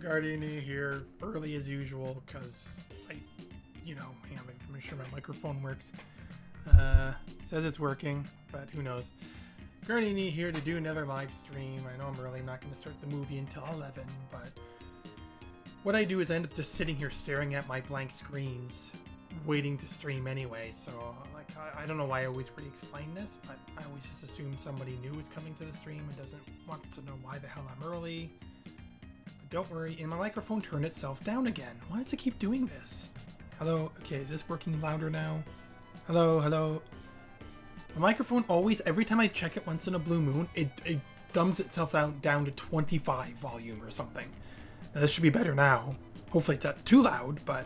Guardiane here, early as usual, because hang on, make sure my microphone works. Says it's working, but who knows. Guardiane here to do another live stream. I know I'm early, I'm not going to start the movie until 11, but what I do is I end up just sitting here staring at my blank screens, waiting to stream anyway, so like I don't know why I always re-explain this, but I always just assume somebody new is coming to the stream and wants to know why the hell I'm early. Don't worry, and my microphone turned itself down again. Why does it keep doing this? Hello? Okay, is this working louder now? Hello, hello? My microphone always, every time I check it once in a blue moon, it dumbs itself down to 25 volume or something. Now this should be better now. Hopefully it's not too loud, but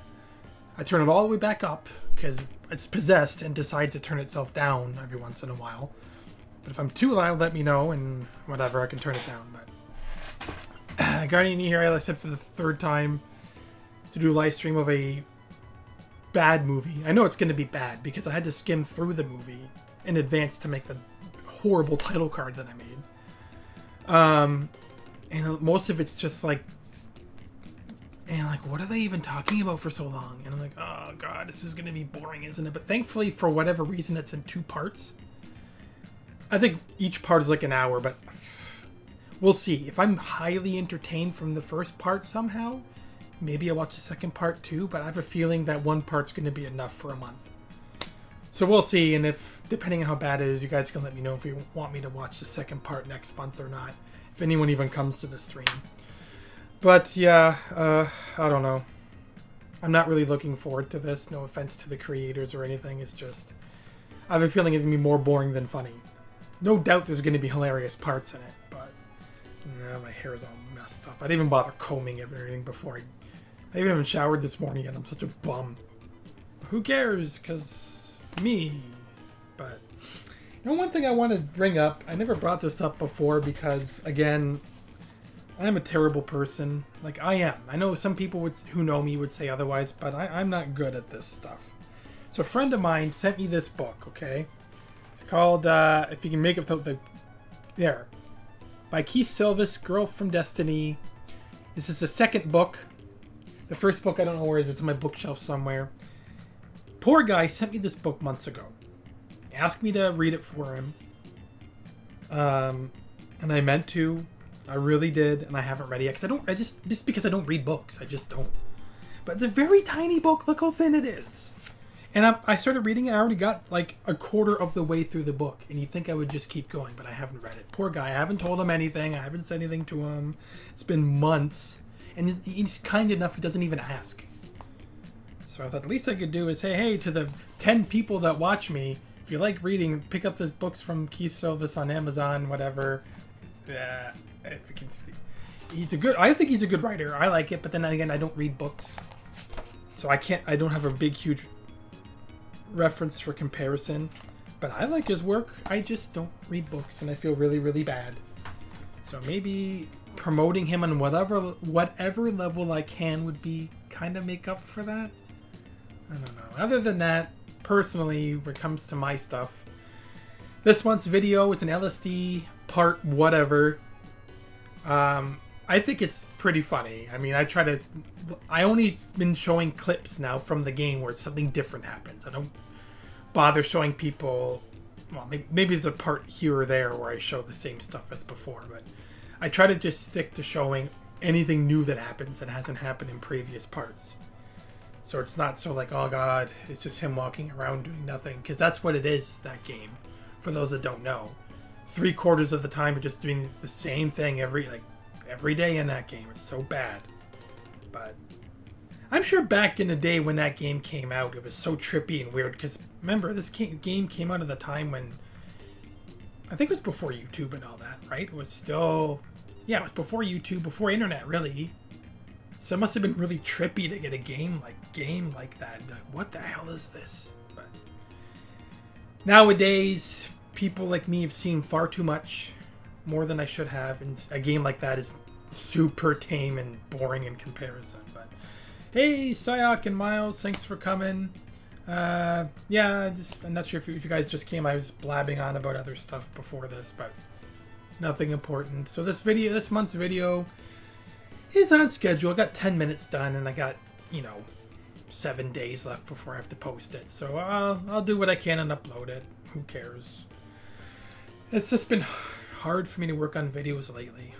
I turn it all the way back up because it's possessed and decides to turn itself down every once in a while. But if I'm too loud, let me know, and whatever, I can turn it down, but... Guardiane here, as I said for the third time, to do a live stream of a bad movie. I know it's going to be bad because I had to skim through the movie in advance to make the horrible title card that I made. And most of it's just like, what are they even talking about for so long? And I'm like, oh god, this is going to be boring, isn't it? But thankfully, for whatever reason, it's in 2 parts. I think each part is like an hour, but... we'll see. If I'm highly entertained from the first part somehow, maybe I'll watch the second part too, but I have a feeling that one part's going to be enough for a month. So we'll see, and if, depending on how bad it is, you guys can let me know if you want me to watch the second part next month or not. If anyone even comes to the stream. But yeah, I don't know. I'm not really looking forward to this. No offense to the creators or anything. It's just, I have a feeling it's going to be more boring than funny. No doubt there's going to be hilarious parts in it, but my hair is all messed up. I didn't even bother combing it or anything before. I even haven't showered this morning and I'm such a bum. Who cares? Because me. But Now, one thing I want to bring up, I never brought this up before because, again, I'm a terrible person. Like, I am. I know some people who know me would say otherwise, but I'm not good at this stuff. So a friend of mine sent me this book, okay? It's called, if you can make it without the... There. By Keith Silvis, Girl from Destiny. This is the second book. The first book, I don't know where it is. It's on my bookshelf somewhere. Poor guy sent me this book months ago. He asked me to read it for him. And I meant to. I really did, and I haven't read it yet. Because just because I don't read books. I just don't. But it's a very tiny book. Look how thin it is. And I started reading it. I already got like a quarter of the way through the book. And you think I would just keep going, but I haven't read it. Poor guy. I haven't told him anything. I haven't said anything to him. It's been months. And he's kind enough, he doesn't even ask. So I thought the least I could do is say, hey, to the 10 people that watch me, if you like reading, pick up these books from Keith Silvis on Amazon, whatever. Yeah, if you can see. I think he's a good writer. I like it, but then again, I don't read books. So I don't have a big, huge reference for comparison. But I like his work. I just don't read books, and I feel really, really bad. So maybe promoting him on whatever level I can would be kind of make up for that. I don't know. Other than that, personally, when it comes to my stuff, this month's video, it's an LSD part whatever. I think it's pretty funny. I mean, I only been showing clips now from the game where something different happens. I don't bother showing people, well, maybe there's a part here or there where I show the same stuff as before, but I try to just stick to showing anything new that happens that hasn't happened in previous parts. So it's not so like, oh god, it's just him walking around doing nothing. Because that's what it is, that game. For those that don't know. 3/4 of the time, you're just doing the same thing every day in that game. It's so bad. But I'm sure back in the day when that game came out, it was so trippy and weird. Because remember, this game came out at the time when... I think it was before YouTube and all that, right? It was still... Yeah, it was before YouTube, before internet, really. So it must have been really trippy to get a game like that. And be like, what the hell is this? But nowadays, people like me have seen far too much, more than I should have, and a game like that is super tame and boring in comparison. But hey, Sayok and Miles, thanks for coming. Yeah, I'm not sure if you guys just came. I was blabbing on about other stuff before this, but nothing important. So this month's video is on schedule. I got 10 minutes done, and I got, 7 days left before I have to post it. So I'll do what I can and upload it. Who cares? It's just been hard for me to work on videos lately.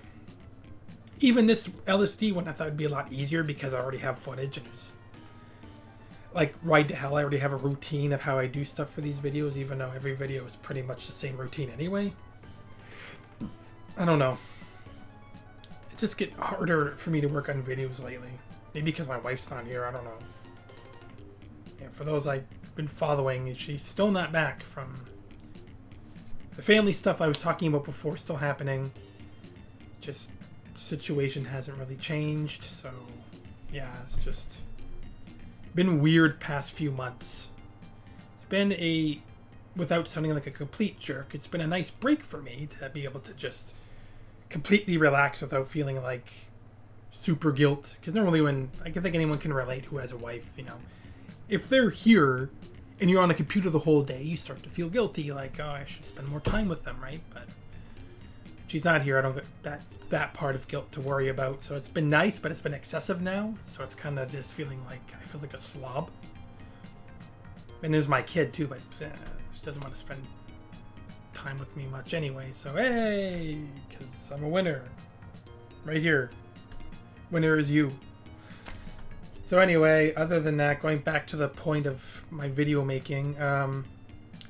Even this LSD one I thought would be a lot easier because I already have footage, and it's like Ride to Hell. I already have a routine of how I do stuff for these videos, even though every video is pretty much the same routine anyway. I don't know. It's just getting harder for me to work on videos lately. Maybe because my wife's not here, I don't know. Yeah, for those I've been following, she's still not back from the family stuff I was talking about before, still happening. Just situation hasn't really changed, so yeah, it's just been weird past few months. It's been without sounding like a complete jerk, it's been a nice break for me to be able to just completely relax without feeling like super guilt. Because normally when, I can think anyone can relate who has a wife, if they're here and you're on a computer the whole day, you start to feel guilty, like, oh, I should spend more time with them, right? But she's not here, I don't get that part of guilt to worry about. So it's been nice, but it's been excessive now. So it's kind of just feeling like I feel like a slob. And there's my kid too, but she doesn't want to spend time with me much anyway. So hey, because I'm a winner. Right here. Winner is you. So anyway, other than that, going back to the point of my video making,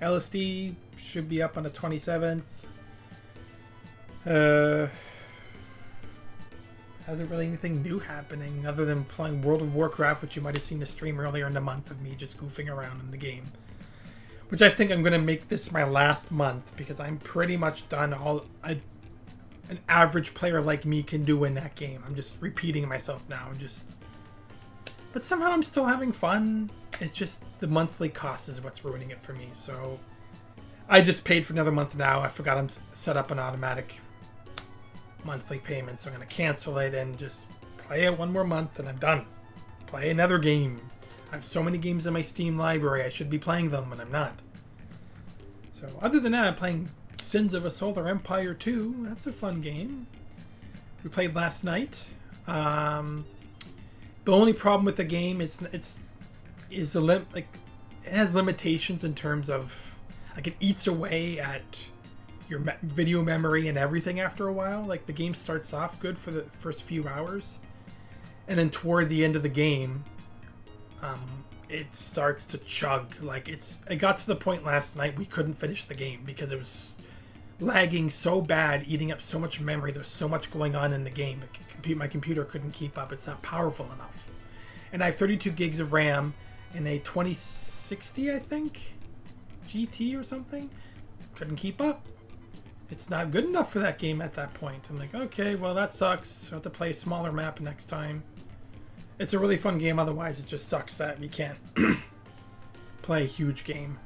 LSD should be up on the 27th. Hasn't really anything new happening other than playing World of Warcraft, which you might have seen the stream earlier in the month of me just goofing around in the game. Which I think I'm going to make this my last month because I'm pretty much done all an average player like me can do in that game. I'm just repeating myself now. But somehow I'm still having fun. It's just the monthly cost is what's ruining it for me. So I just paid for another month now. I forgot I'm set up an automatic monthly payment, so I'm going to cancel it and just play it one more month and I'm done. Play another game. I have so many games in my Steam library. I should be playing them, and I'm not. So other than that, I'm playing Sins of a Solar Empire 2. That's a fun game. We played last night. The only problem with the game is it has limitations in terms of like it eats away at your video memory and everything after a while. Like the game starts off good for the first few hours, and then toward the end of the game, it starts to chug. Like it got to the point last night we couldn't finish the game because it was lagging so bad, eating up so much memory. There's so much going on in the game. My computer couldn't keep up. It's not powerful enough. And I have 32 gigs of RAM and a 2060, I think, GT or something. Couldn't keep up. It's not good enough for that game at that point. I'm like, okay, well that sucks. I'll have to play a smaller map next time. It's a really fun game. Otherwise, it just sucks that we can't play a huge game.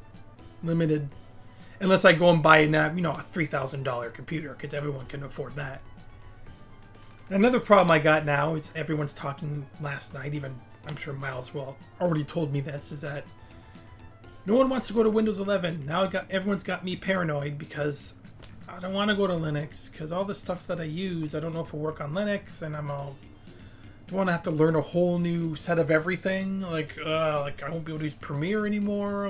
Limited. Unless I go and buy a $3,000 computer, because everyone can afford that. Another problem I got now is everyone's talking last night, even I'm sure Miles already told me this, is that no one wants to go to Windows 11. Now everyone's got me paranoid because I don't want to go to Linux, because all the stuff that I use, I don't know if it'll work on Linux, and don't want to have to learn a whole new set of everything. Like I won't be able to use Premiere anymore.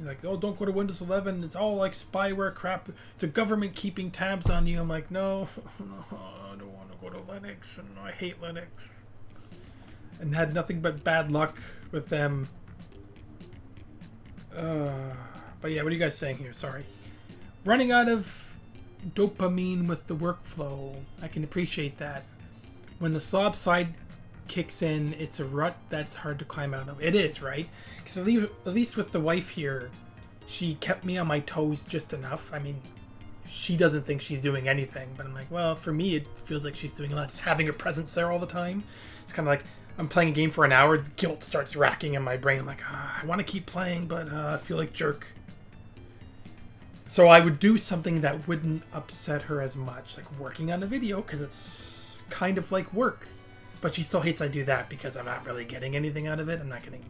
Like, oh, don't go to Windows 11. It's all like spyware crap. It's a government keeping tabs on you. I'm like, no, I don't want to go to Linux, and I hate Linux. And had nothing but bad luck with them. But yeah, what are you guys saying here? Sorry. Running out of dopamine with the workflow. I can appreciate that. When the slob side kicks in, it's a rut that's hard to climb out of. It is, right? Because at least with the wife here, she kept me on my toes just enough. I mean, she doesn't think she's doing anything, but I'm like, well, for me, it feels like she's doing a lot. Just having her presence there all the time. It's kind of like I'm playing a game for an hour, the guilt starts racking in my brain. I'm like, I want to keep playing, but I feel like jerk. So I would do something that wouldn't upset her as much, like working on a video, because it's kind of like work. But she still hates I do that because I'm not really getting anything out of it. I'm not getting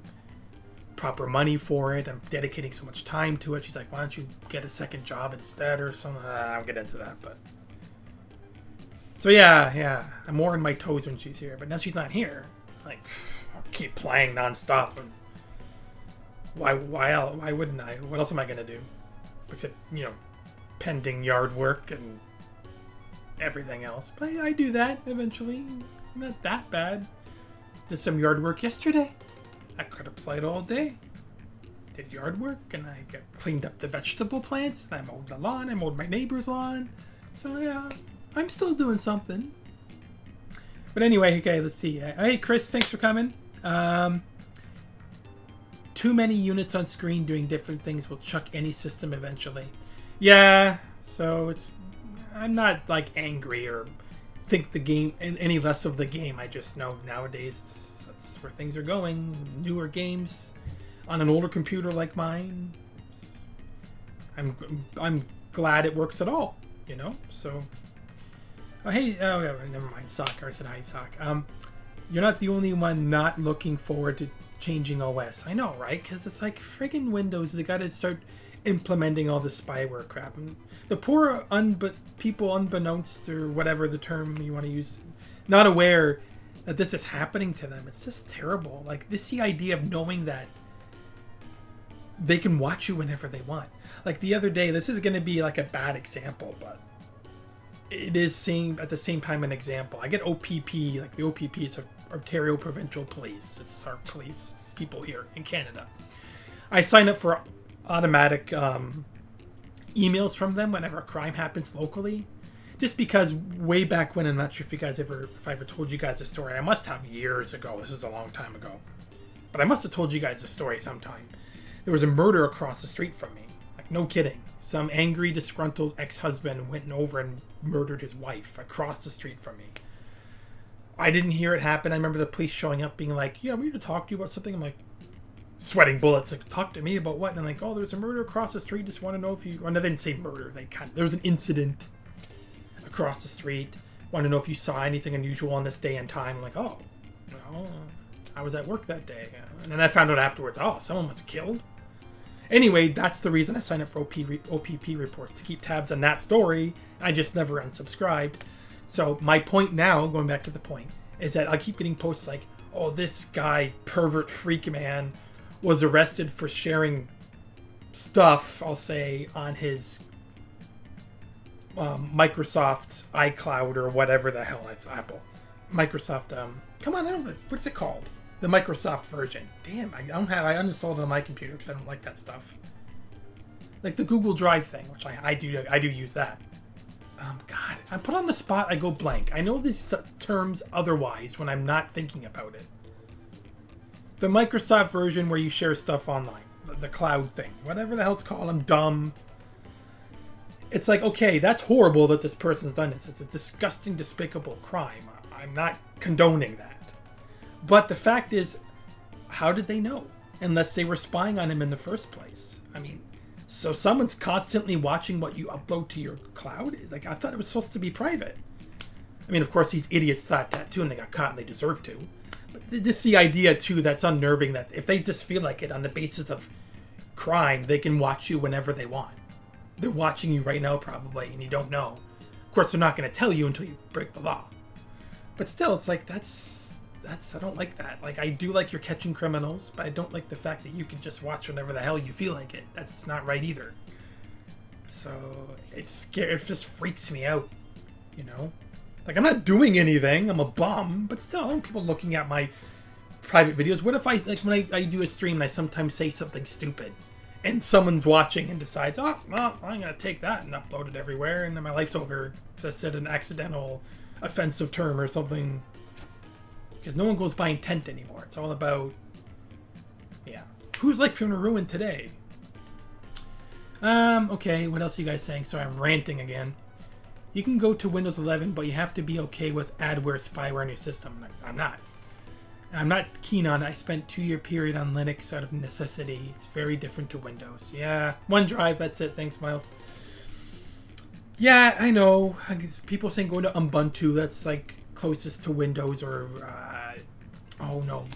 proper money for it. I'm dedicating so much time to it. She's like, why don't you get a second job instead or something? I'll get into that, but... So yeah. I'm more on my toes when she's here. But now she's not here. Like, I'll keep playing nonstop. Why wouldn't I? What else am I going to do? Except, pending yard work and everything else. But I do that eventually. Not that bad. Did some yard work yesterday. I could have played all day. Did yard work and I cleaned up the vegetable plants. I mowed the lawn. I mowed my neighbor's lawn. So yeah, I'm still doing something. But anyway, okay, let's see. Hey, Chris, thanks for coming. Too many units on screen doing different things will chuck any system eventually. Yeah, so I'm not like angry or think the game any less of the game. I just know nowadays that's where things are going. Newer games on an older computer like mine. I'm glad it works at all, So, hey, never mind. Sock. I said hi, Sock. You're not the only one not looking forward to changing OS. I know, right? Because it's like friggin' Windows. They got to start implementing all the spyware crap. And the poor people unbeknownst, or whatever the term you want to use, not aware that this is happening to them. It's just terrible. Like, the idea of knowing that they can watch you whenever they want. Like the other day, this is going to be like a bad example, but it is at the same time an example. I get OPP, like the OPP is Ontario Provincial Police. It's our police people here in Canada. I sign up for automatic emails from them whenever a crime happens locally, just because way back when, I'm not sure if I ever told you guys a story. I must have years ago. This is a long time ago, but I must have told you guys a story sometime. There was a murder across the street from me. Like, no kidding. Some angry, disgruntled ex-husband went over and murdered his wife across the street from me. I didn't hear it happen. I remember the police showing up being like, yeah, we need to talk to you about something. I'm like, sweating bullets. Like, talk to me about what? And I'm like, oh, there's a murder across the street. Just want to know if you... Well, no, they didn't say murder. There was an incident across the street. Want to know if you saw anything unusual on this day and time. I'm like, oh, well, I was at work that day. And then I found out afterwards, oh, someone was killed. Anyway, that's the reason I signed up for OPP reports, to keep tabs on that story. I just never unsubscribed. So my point now, going back to the point, is that I keep getting posts like, oh, this guy, pervert freak man, was arrested for sharing stuff, I'll say, on his Microsoft's iCloud or whatever the hell it's Apple. Microsoft, come on, I don't know, what's it called? The Microsoft version. Damn, I uninstalled it on my computer because I don't like that stuff. Like the Google Drive thing, which I do use that. God, I'm put on the spot, I go blank. I know these terms otherwise when I'm not thinking about it. The Microsoft version where you share stuff online. The cloud thing. Whatever the hell it's called, I'm dumb. It's like, okay, that's horrible that this person's done this. It's a disgusting, despicable crime. I'm not condoning that. But the fact is, how did they know? Unless they were spying on him in the first place. I mean, so someone's constantly watching what you upload to your cloud? Like, I thought it was supposed to be private. I mean, of course, these idiots thought that too, and they got caught, and they deserve to. But just the idea, too, that's unnerving, that if they just feel like it on the basis of crime, they can watch you whenever they want. They're watching you right now, probably, and you don't know. Of course, they're not going to tell you until you break the law. But still, it's like, that's I don't like that. Like, I do like you're catching criminals, but I don't like the fact that you can just watch whenever the hell you feel like it. That's not right either. So, it's scary. It just freaks me out, you know? Like, I'm not doing anything. I'm a bum, but still, I don't want people looking at my private videos. What if when I do a stream and I sometimes say something stupid, and someone's watching and decides, oh, well, I'm going to take that and upload it everywhere, and then my life's over because I said an accidental offensive term or something. Because no one goes by intent anymore. It's all about, yeah. Whose life can ruin today? Okay, what else are you guys saying? Sorry, I'm ranting again. You can go to Windows 11, but you have to be okay with adware, spyware on your system. I'm not. I'm not keen on it. I spent a 2-year period on Linux out of necessity. It's very different to Windows. Yeah, OneDrive, that's it. Thanks, Miles. Yeah, I know. People saying go to Ubuntu, that's like closest to Windows, or oh no,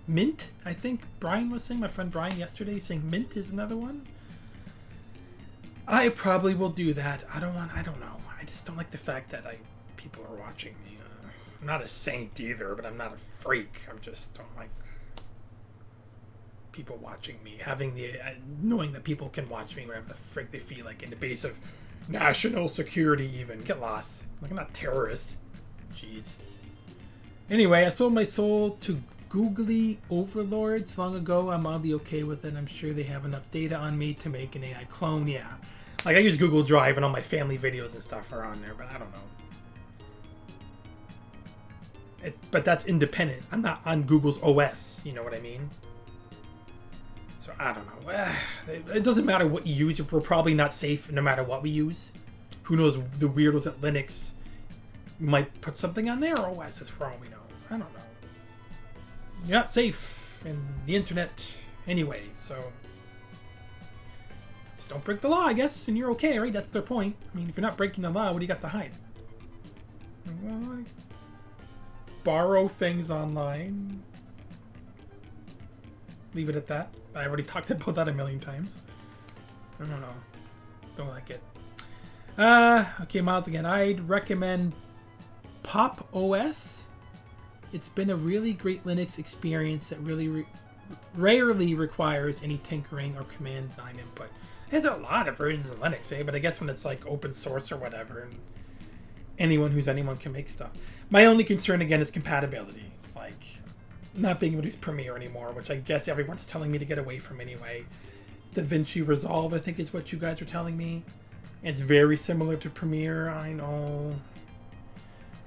Mint, I think Brian was saying, my friend Brian yesterday, saying Mint is another one. I probably will do that. I don't know. I just don't like the fact that people are watching me. I'm not a saint either, but I'm not a freak. I just don't like people watching me, having the knowing that people can watch me whenever the frick they feel like, in the base of national security even. Get lost. Like, I'm not a terrorist. Jeez. Anyway, I sold my soul to googly overlords long ago. I'm oddly okay with it. I'm sure they have enough data on me to make an AI clone. Yeah. Like, I use Google Drive and all my family videos and stuff are on there, but I don't know. But that's independent. I'm not on Google's OS. You know what I mean? So, I don't know. It doesn't matter what you use. We're probably not safe no matter what we use. Who knows, the weirdos at Linux might put something on their OS for all we know. I don't know. You're not safe in the internet anyway, so just don't break the law, I guess, and you're okay, right? That's their point. I mean, if you're not breaking the law, what do you got to hide? Well, I borrow things online. Leave it at that. I already talked about that a million times. I don't know. Don't like it. Okay, Miles again. I'd recommend Pop OS. It's been a really great Linux experience that really rarely requires any tinkering or command line input. There's a lot of versions of Linux, but I guess when it's like open source or whatever, and anyone can make stuff. My only concern again is compatibility, like not being able to use Premiere anymore, which I guess everyone's telling me to get away from anyway. DaVinci Resolve, I think, is what you guys are telling me. It's very similar to Premiere, I know.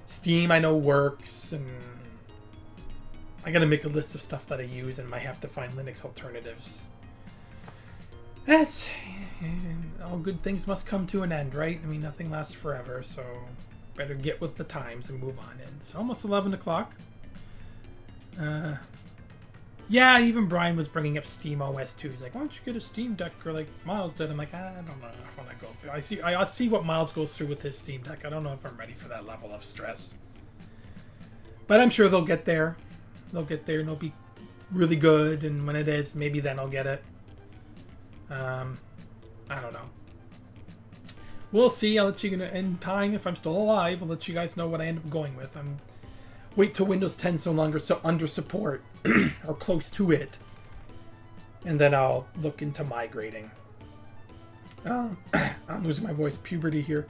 Steam, I know, works, and I gotta make a list of stuff that I use and might have to find Linux alternatives. That's... all good things must come to an end, right? I mean, nothing lasts forever, so better get with the times and move on. And it's almost 11 o'clock. Yeah, even Brian was bringing up Steam OS too. He's like, "Why don't you get a Steam Deck?" Or like Miles did. I'm like, I don't know if I want to go through. I see what Miles goes through with his Steam Deck. I don't know if I'm ready for that level of stress. But I'm sure they'll get there. They'll get there and it'll be really good. And when it is, maybe then I'll get it. I don't know. We'll see. I'll let you know in time if I'm still alive. I'll let you guys know what I end up going with. Wait till Windows 10 is no longer under support or close to it, and then I'll look into migrating. I'm losing my voice, puberty here.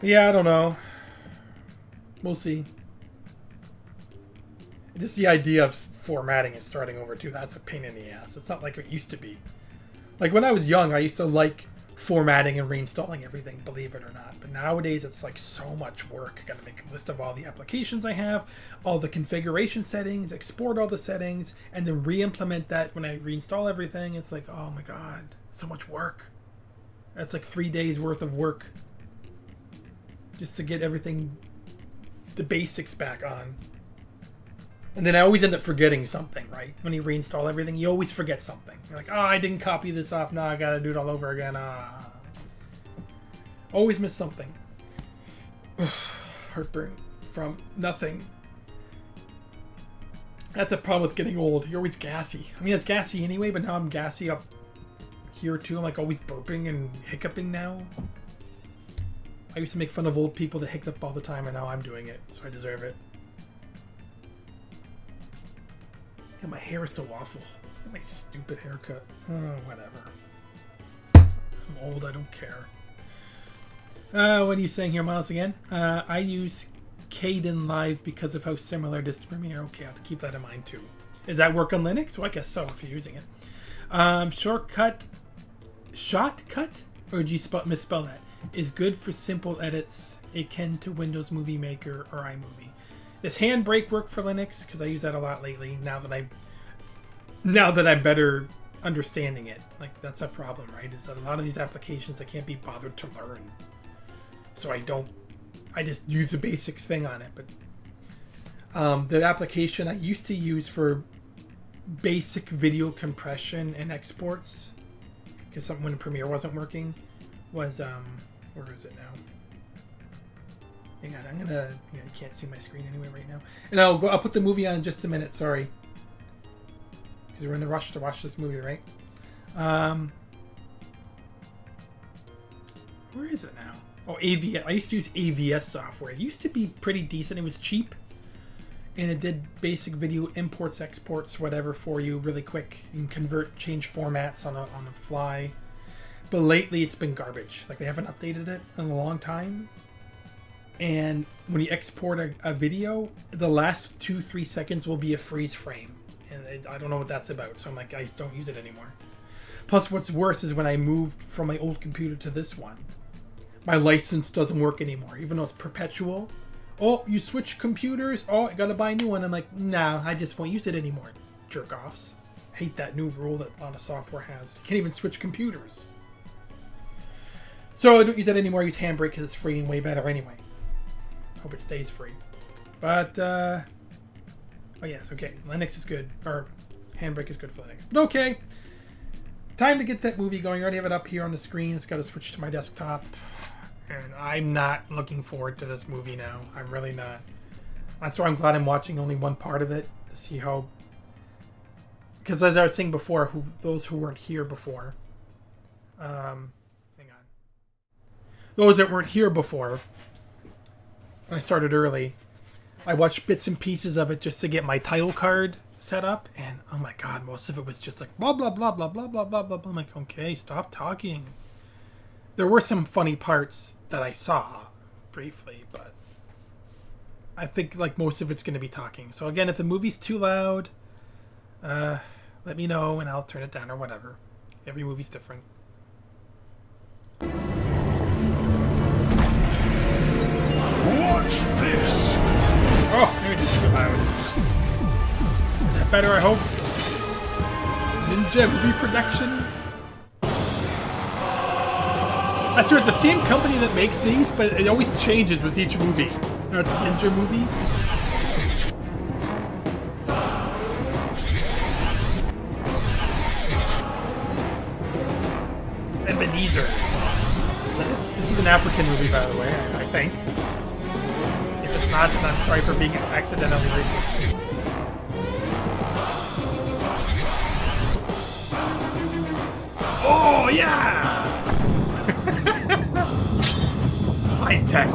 But yeah, I don't know. We'll see. Just the idea of formatting and starting over too, that's a pain in the ass. It's not like it used to be. Like when I was young, I used to like formatting and reinstalling everything, believe it or not. But nowadays it's like so much work. Gotta make a list of all the applications I have, all the configuration settings, export all the settings, and then re-implement that when I reinstall everything. It's like, oh my god, so much work. That's like 3 days worth of work just to get everything, the basics back on. And then I always end up forgetting something, right? When you reinstall everything, you always forget something. You're like, oh, I didn't copy this off. No, I gotta do it all over again. Always miss something. Heartburn from nothing. That's a problem with getting old. You're always gassy. I mean, it's gassy anyway, but now I'm gassy up here too. I'm like always burping and hiccuping now. I used to make fun of old people that hiccup all the time, and now I'm doing it, so I deserve it. And my hair is so awful. My stupid haircut. Oh, whatever. I'm old, I don't care. What are you saying here, Miles, again? I use Kden Live because of how similar it is to Premiere. Okay, I have to keep that in mind too. Does that work on Linux? Well, I guess so if you're using it. Shotcut? Or did you misspell that? Is good for simple edits akin to Windows Movie Maker or iMovie. Does Handbrake work for Linux? Because I use that a lot lately. Now that I'm better understanding it, like that's a problem, right? Is that a lot of these applications I can't be bothered to learn, so I just use the basics thing on it. But the application I used to use for basic video compression and exports, because when Premiere wasn't working, was where is it now? Hang on, you can't see my screen anyway right now. And I'll put the movie on in just a minute, sorry. Because we're in a rush to watch this movie, right? Where is it now? Oh, AVS. I used to use AVS software. It used to be pretty decent. It was cheap. And it did basic video imports, exports, whatever for you really quick. You can change formats on the fly. But lately it's been garbage. Like they haven't updated it in a long time. And when you export a video, the last 2-3 seconds will be a freeze frame. And I don't know what that's about. So I'm like, I don't use it anymore. Plus, what's worse is when I moved from my old computer to this one, my license doesn't work anymore, even though it's perpetual. Oh, you switch computers? Oh, I gotta buy a new one. I'm like, nah, I just won't use it anymore. Jerk-offs. Hate that new rule that a lot of software has. You can't even switch computers. So I don't use that anymore. I use Handbrake because it's free and way better anyway. Hope it stays free. But, oh yes, okay. Linux is good. Or, Handbrake is good for Linux. But okay. Time to get that movie going. I already have it up here on the screen. It's got to switch to my desktop. And I'm not looking forward to this movie now. I'm really not. That's why I'm glad I'm watching only one part of it. To see how... Because as I was saying before, those who weren't here before... hang on. Those that weren't here before... I started early. I watched bits and pieces of it just to get my title card set up, and oh my god, most of it was just like blah blah blah blah blah blah blah blah. I'm like, okay, stop talking. There were some funny parts that I saw briefly, but I think like most of it's going to be talking. So again, if the movie's too loud, let me know and I'll turn it down or whatever. Every movie's different. Watch this! Oh, maybe it's too loud. Is that better, I hope? Ninja movie production? I swear it's the same company that makes these, but it always changes with each movie. Now it's a Ninja movie. Ebenezer. This is an African movie, by the way, I think. If it's not, then I'm sorry for being accidentally racist. Oh, yeah! High tech.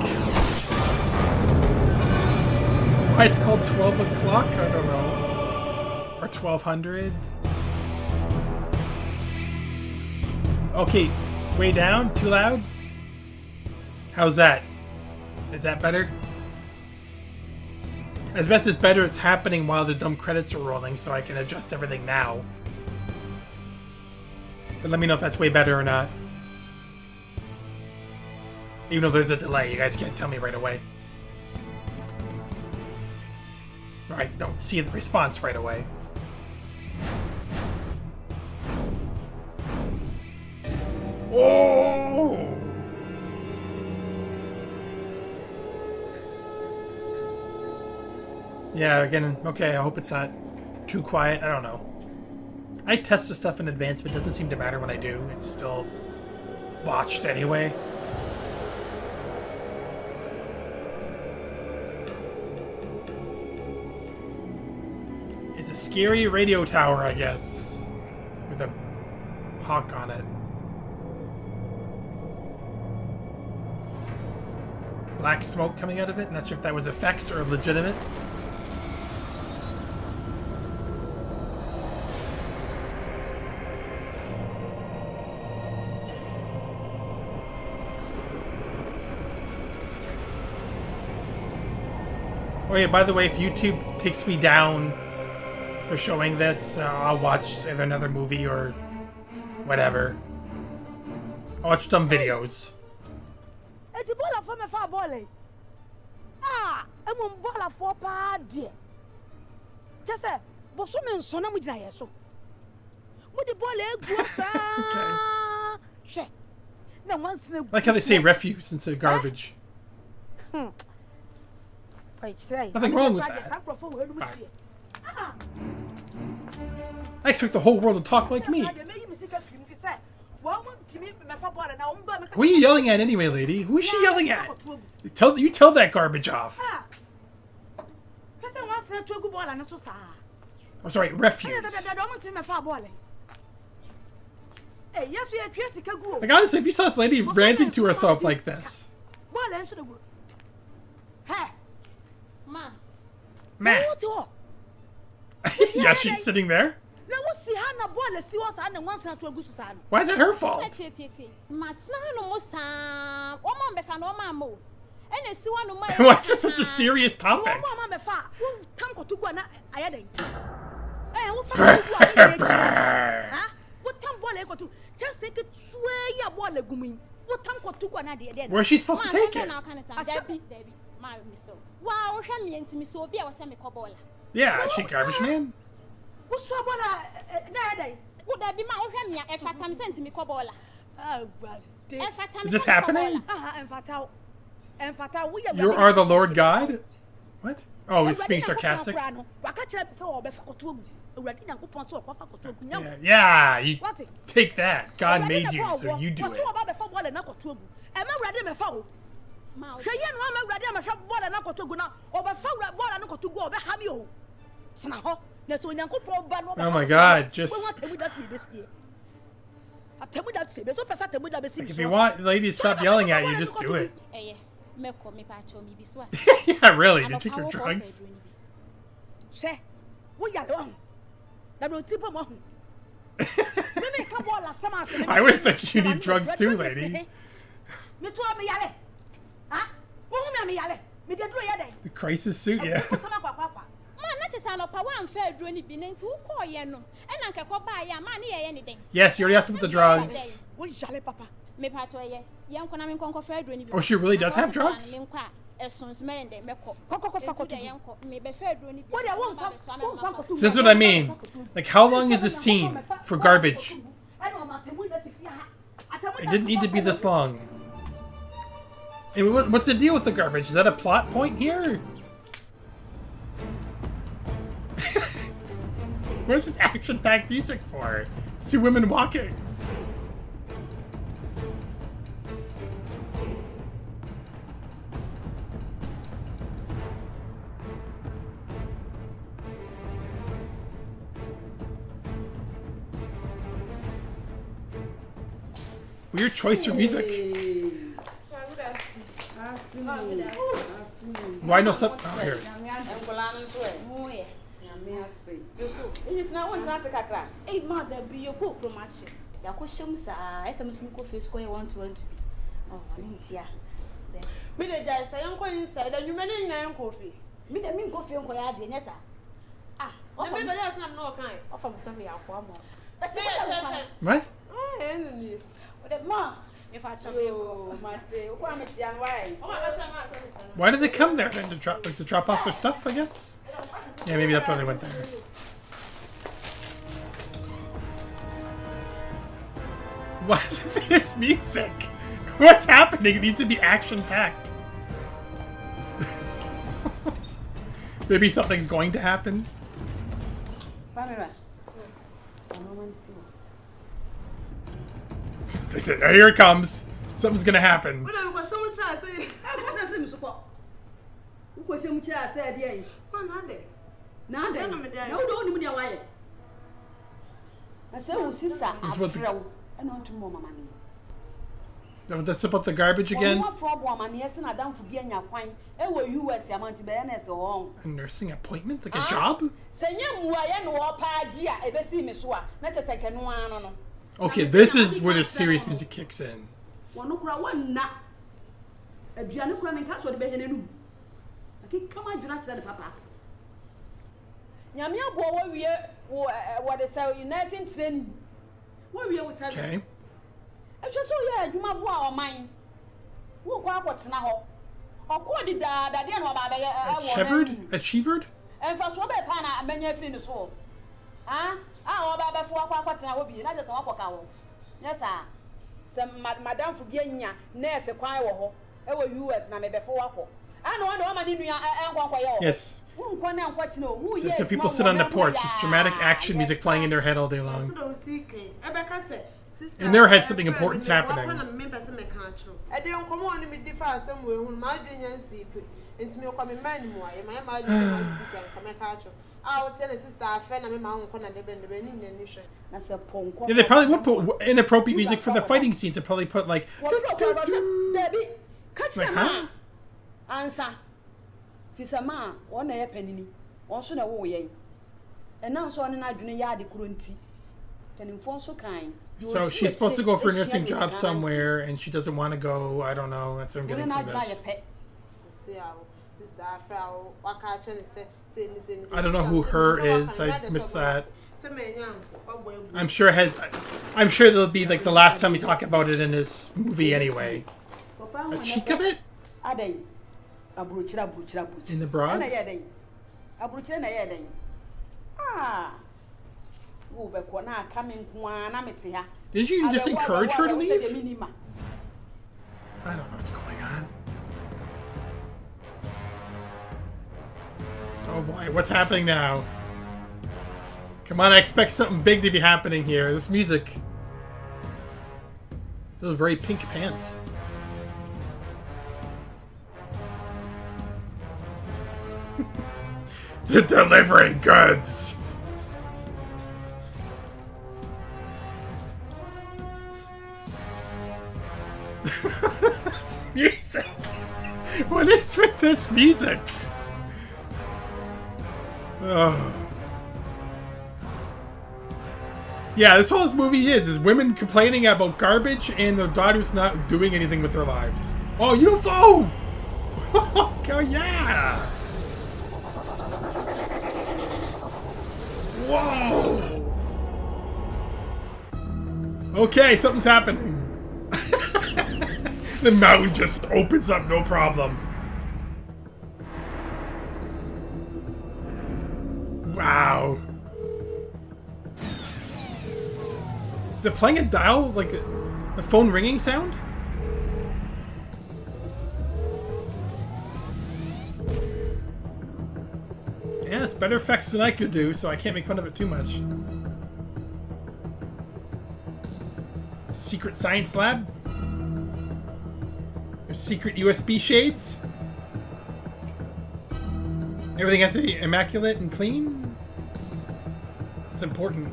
Why it's called 12 o'clock? I don't know. Or 1200? Okay, way down? Too loud? How's that? Is that better? As best as better, it's happening while the dumb credits are rolling, so I can adjust everything now. But let me know if that's way better or not. Even though there's a delay, you guys can't tell me right away. I don't see the response right away. Oh! Yeah, again, okay, I hope it's not too quiet. I don't know. I test the stuff in advance, but it doesn't seem to matter when I do. It's still botched anyway. It's a scary radio tower, I guess. With a hawk on it. Black smoke coming out of it. Not sure if that was effects or legitimate. Oh yeah, by the way, if YouTube takes me down for showing this, I'll watch either another movie or whatever. I'll watch some videos. Okay. Like how they say refuse instead of garbage. Nothing wrong with that. I expect the whole world to talk like me. Who are you yelling at anyway, lady? Who is she yelling at? You tell that garbage off. Oh, sorry, refuse. Like, honestly, if you saw this lady ranting to herself like this. Ma. Yeah, she's sitting there. Why is it her fault? Why is this such a serious topic? Where's she supposed to take it? Yeah, she garbage man. Is this happening? You are the Lord God? What? Oh, he's being sarcastic? Yeah, you take that. God made you, so you do it. Oh my God, just... Like if you want ladies to stop yelling at you, just do it. Yeah, really, did you take your drugs? I would think you need drugs too, lady. The crisis suit, yeah. Yes, you already asked about the drugs. Oh, she really does have drugs? So this is what I mean. Like, how long is this scene for garbage? It didn't need to be this long. Hey, what's the deal with the garbage? Is that a plot point here? What's this action-packed music for? It's two women walking. Weird choice for music. Why no sub? Oh, here. It's not one chance. 8 months that be your book from much. The question is, I some coffee square 120. Oh, yeah. Me the guy say uncle inside and you manage na coffee. Me the mean coffee uncle ya dey nessa. Ah, of me better as no kind. Of am some ya kwa mo. What? Oh, enemy. The ma, if I show you, Mate, why me young why? Why did they come there then to drop off their stuff? I guess. Yeah, maybe that's why they went there. What is this music? What's happening? It needs to be action-packed. Maybe something's going to happen. Here it comes. Something's gonna happen. That's about the garbage again? A nursing appointment? Like a job? Okay, this is where the serious music kicks in. Okay. Achievered? Madam for being nurse a choir or US na me before. Yes. So people sit on the porch. It's dramatic action music playing in their head all day long. In their head, something important's happening. Yeah, they probably would put inappropriate music for the fighting scenes. They probably put like. Like, huh? Answer. Fisama, one a penny. Also, no way. And now, so on an junior yard, current. Can inform so kind. So she's supposed to go for a nursing job somewhere, and she doesn't want to go. I don't know. That's what I'm getting from this. I don't know who her is. I missed that. I'm sure it has. I'm sure it'll be like the last time we talk about it in this movie anyway. A cheek of it? In the broad? Did you just encourage her to leave? I don't know what's going on. Oh boy, what's happening now? Come on, I expect something big to be happening here. This music. Those very pink pants. They're delivering goods! Music! What is with this music? Oh. Yeah, this whole movie is women complaining about garbage and the daughter's not doing anything with their lives. Oh, UFO! Oh, yeah! Whoa! Okay, something's happening. The mountain just opens up, no problem. Wow. Is it playing a dial, like a phone ringing sound? Yeah, it's better effects than I could do, so I can't make fun of it too much. Secret science lab? There's secret USB shades? Everything has to be immaculate and clean? It's important.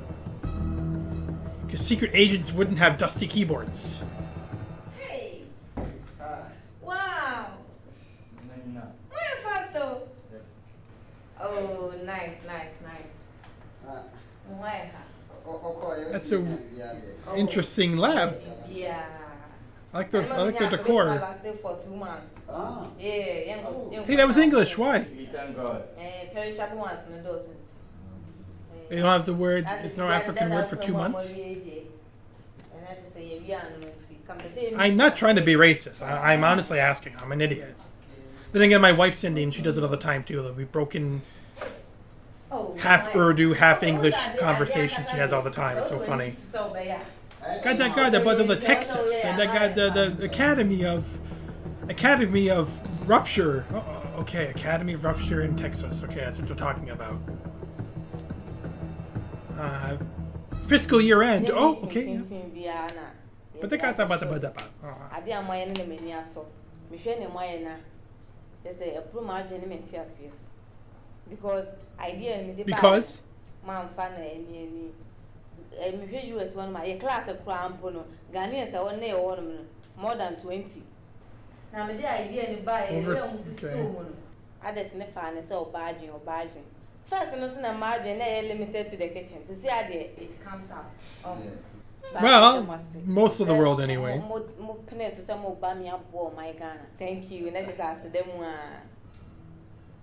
Because secret agents wouldn't have dusty keyboards. That's a interesting lab. Yeah. I like the decor. Lasted for 2 months. Ah. Yeah. Hey, that was English. Why? Thank God. Perishable ones no doesn't. You don't have the word. There's no African word for 2 months. I'm not trying to be racist. I'm honestly asking. I'm an idiot. Then again, my wife's Indian. She does it all the time too. Like, we've broken half Urdu, half English conversations she has all the time. It's so funny. Got that guy that bought the Texas, and that guy the Academy of Rupture. Okay, Academy of Rupture in Texas. Okay, that's what we're talking about. Fiscal year end. Oh, okay. Yeah. But they got about the. Because US one my class of crampono, Ghanaians are one more than 20. Now, the idea in buy others in the finance or barging. First, no sooner margin limited to the kitchen. To see how it comes out. Well, most of the world anyway. Thank you. And that is asked them.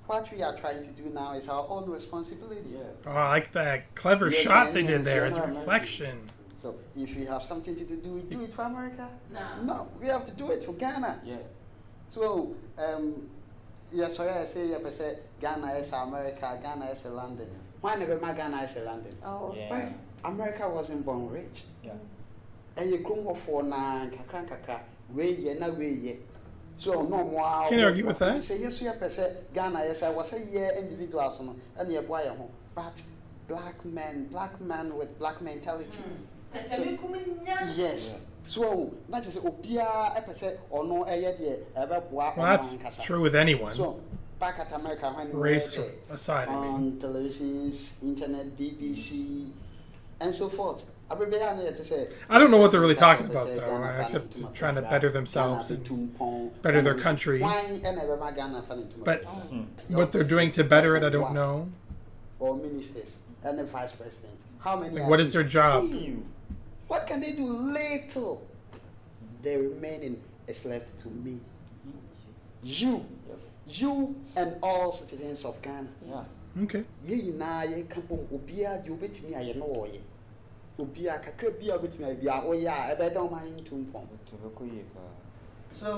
What we are trying to do now is our own responsibility. Oh, I like that clever shot they did there. It's a reflection. So if we have something to do, we do it for America. No, we have to do it for Ghana. Yeah. So, yes, sorry, I say Ghana is America, Ghana is London. Why never my Ghana is London? Oh, yeah. Why? America wasn't born rich. Yeah. And you come for na kakra, way. So no more. Can't argue with that. Say yes, you say Ghana. Yes, I was a year individuals, and you boy home. But black men with black mentality. Yes. So that is Opia episode or no Well, that's true with anyone. So back at America when race aside, on televisions, internet, BBC, and so forth. I don't know what they're really talking about, though, except trying to better themselves and better their country. But what they're doing to better it, I don't know. Or ministers and the vice president. How many? Like, what is their job? What can they do? Little. The remaining is left to me. You and all citizens of Ghana. Yes. Okay. So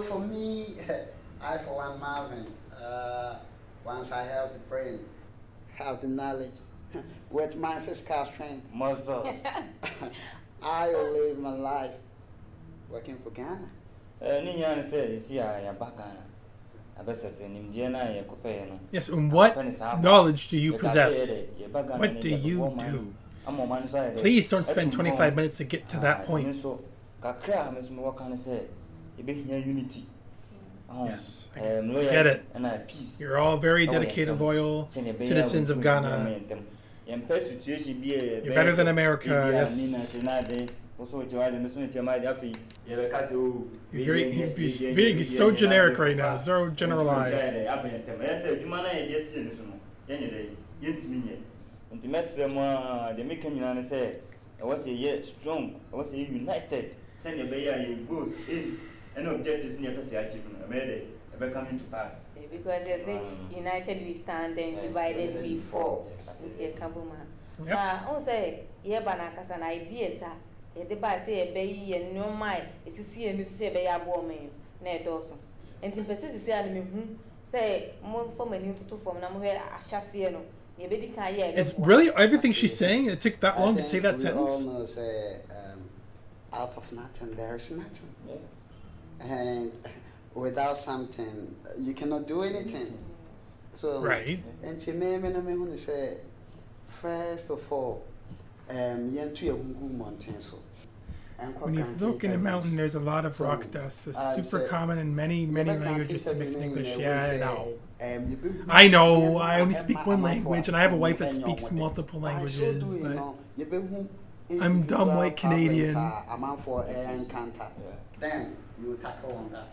for me, I for one Marvin, once I have the brain, have the knowledge, with my physical strength, Muscles. I will live my life working for Ghana. Niyan say, see, I am back Ghana. Yes, and what knowledge do you possess? What do you do? Please don't spend 25 minutes to get to that point. Yes, I get it. You're all very dedicated, loyal citizens of Ghana. You're better than America, yes. You're being so generic right now, so generalized. The American say, I was a year strong, I was a united, send a bay goals, aims, and objectives in your achievement. I made it coming to pass. Because they say, united we stand and divided we fall. It's a couple man. I say, yeah, Banakas an idea, sir. The by say a bay and no my, it's a sea and you say by a woman, Ned Dawson. And in Pacific say, more from a new to form, and I'm where I shall see. It's really everything she's saying. It took that long to say that sentence. Out of nothing, there is nothing. Yeah. And without something, you cannot do anything. So, right. And to me, say, first of all, when you look in a mountain, there's a lot of rock dust. It's super common in many languages to mix in English. Yeah, I know. I know. I only speak one language, and I have a wife that speaks multiple languages. But I'm dumb white Canadian. Then you tackle on that.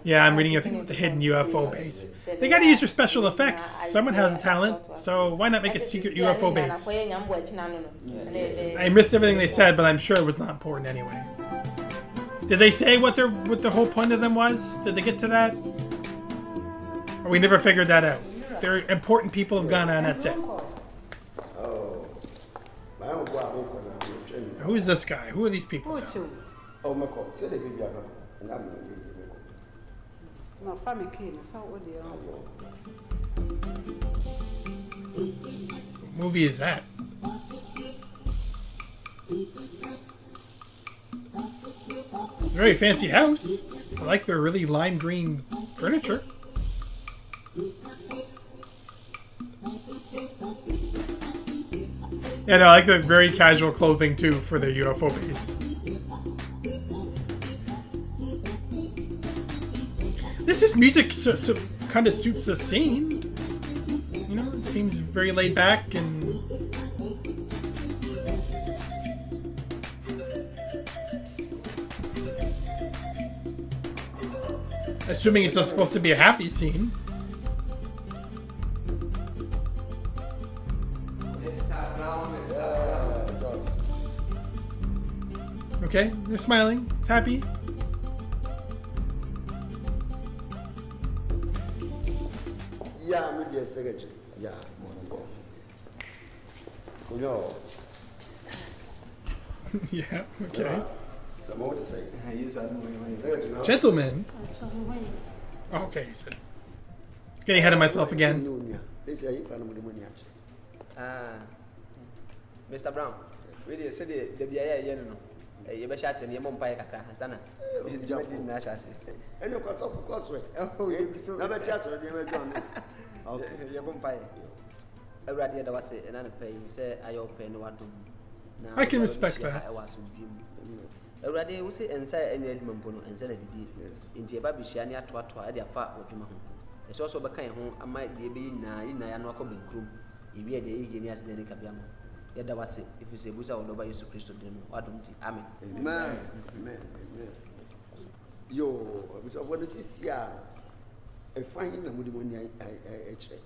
Yeah, I'm reading a thing with the hidden UFO base. They gotta use their special effects. Someone has a talent, so why not make a secret UFO base? I missed everything they said, but I'm sure it was not important anyway. Did they say what the whole point of them was? Did they get to that? Or we never figured that out? They're important people of Ghana, and that's it. Who is this guy? Who are these people? No, family king, so what do you What movie is that? Very fancy house. I like their really lime green furniture. Yeah, no, I like the very casual clothing too for their UFO base. This is music so kind of suits the scene. You know, it seems very laid back and. Assuming it's not supposed to be a happy scene. Okay, they're smiling. It's happy. Yeah, I'm just secretary. Yeah, Yeah, okay. I'm about to say. Gentlemen. Oh, okay, he said. Getting ahead of myself again. Mr. Brown, really said the BIA, you better say your mom pie Sana. It's jumping Nashas. And you got up, of course. Oh, you never just never done. Okay, your mom pie. I read the was it, and I pay, say, I open what to. I can respect that. I was already was it and say any Edmund and said it into a baby shania to a dear fat or to my home. It's also a kind home, I might be in a knockable room. If you had the engineers, then it can be. Yet that was it. If you say Busa or nobody used to Christ, then why don't you? Amen. Amen. Amen. Yo, what is this? Yeah, a fine money I check.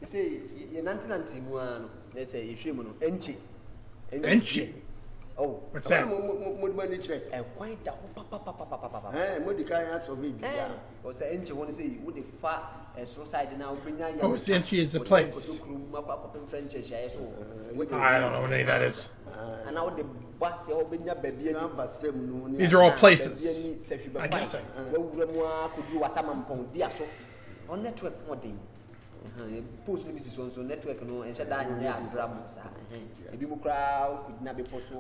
You say, you're 1991, they say, if you know, Enchi. Enchi? Oh, what's that? Money check. And quite the papa. Eh, Modica has of it. Or say, Enchi, want to say, would the fat and society now bring out? Oh, Enchi is the place. I don't know what any of that is. And now the bus, baby, these are all places. I guess so. Could you was some dear so on network one thing. Post services on so network no and shut down there grams.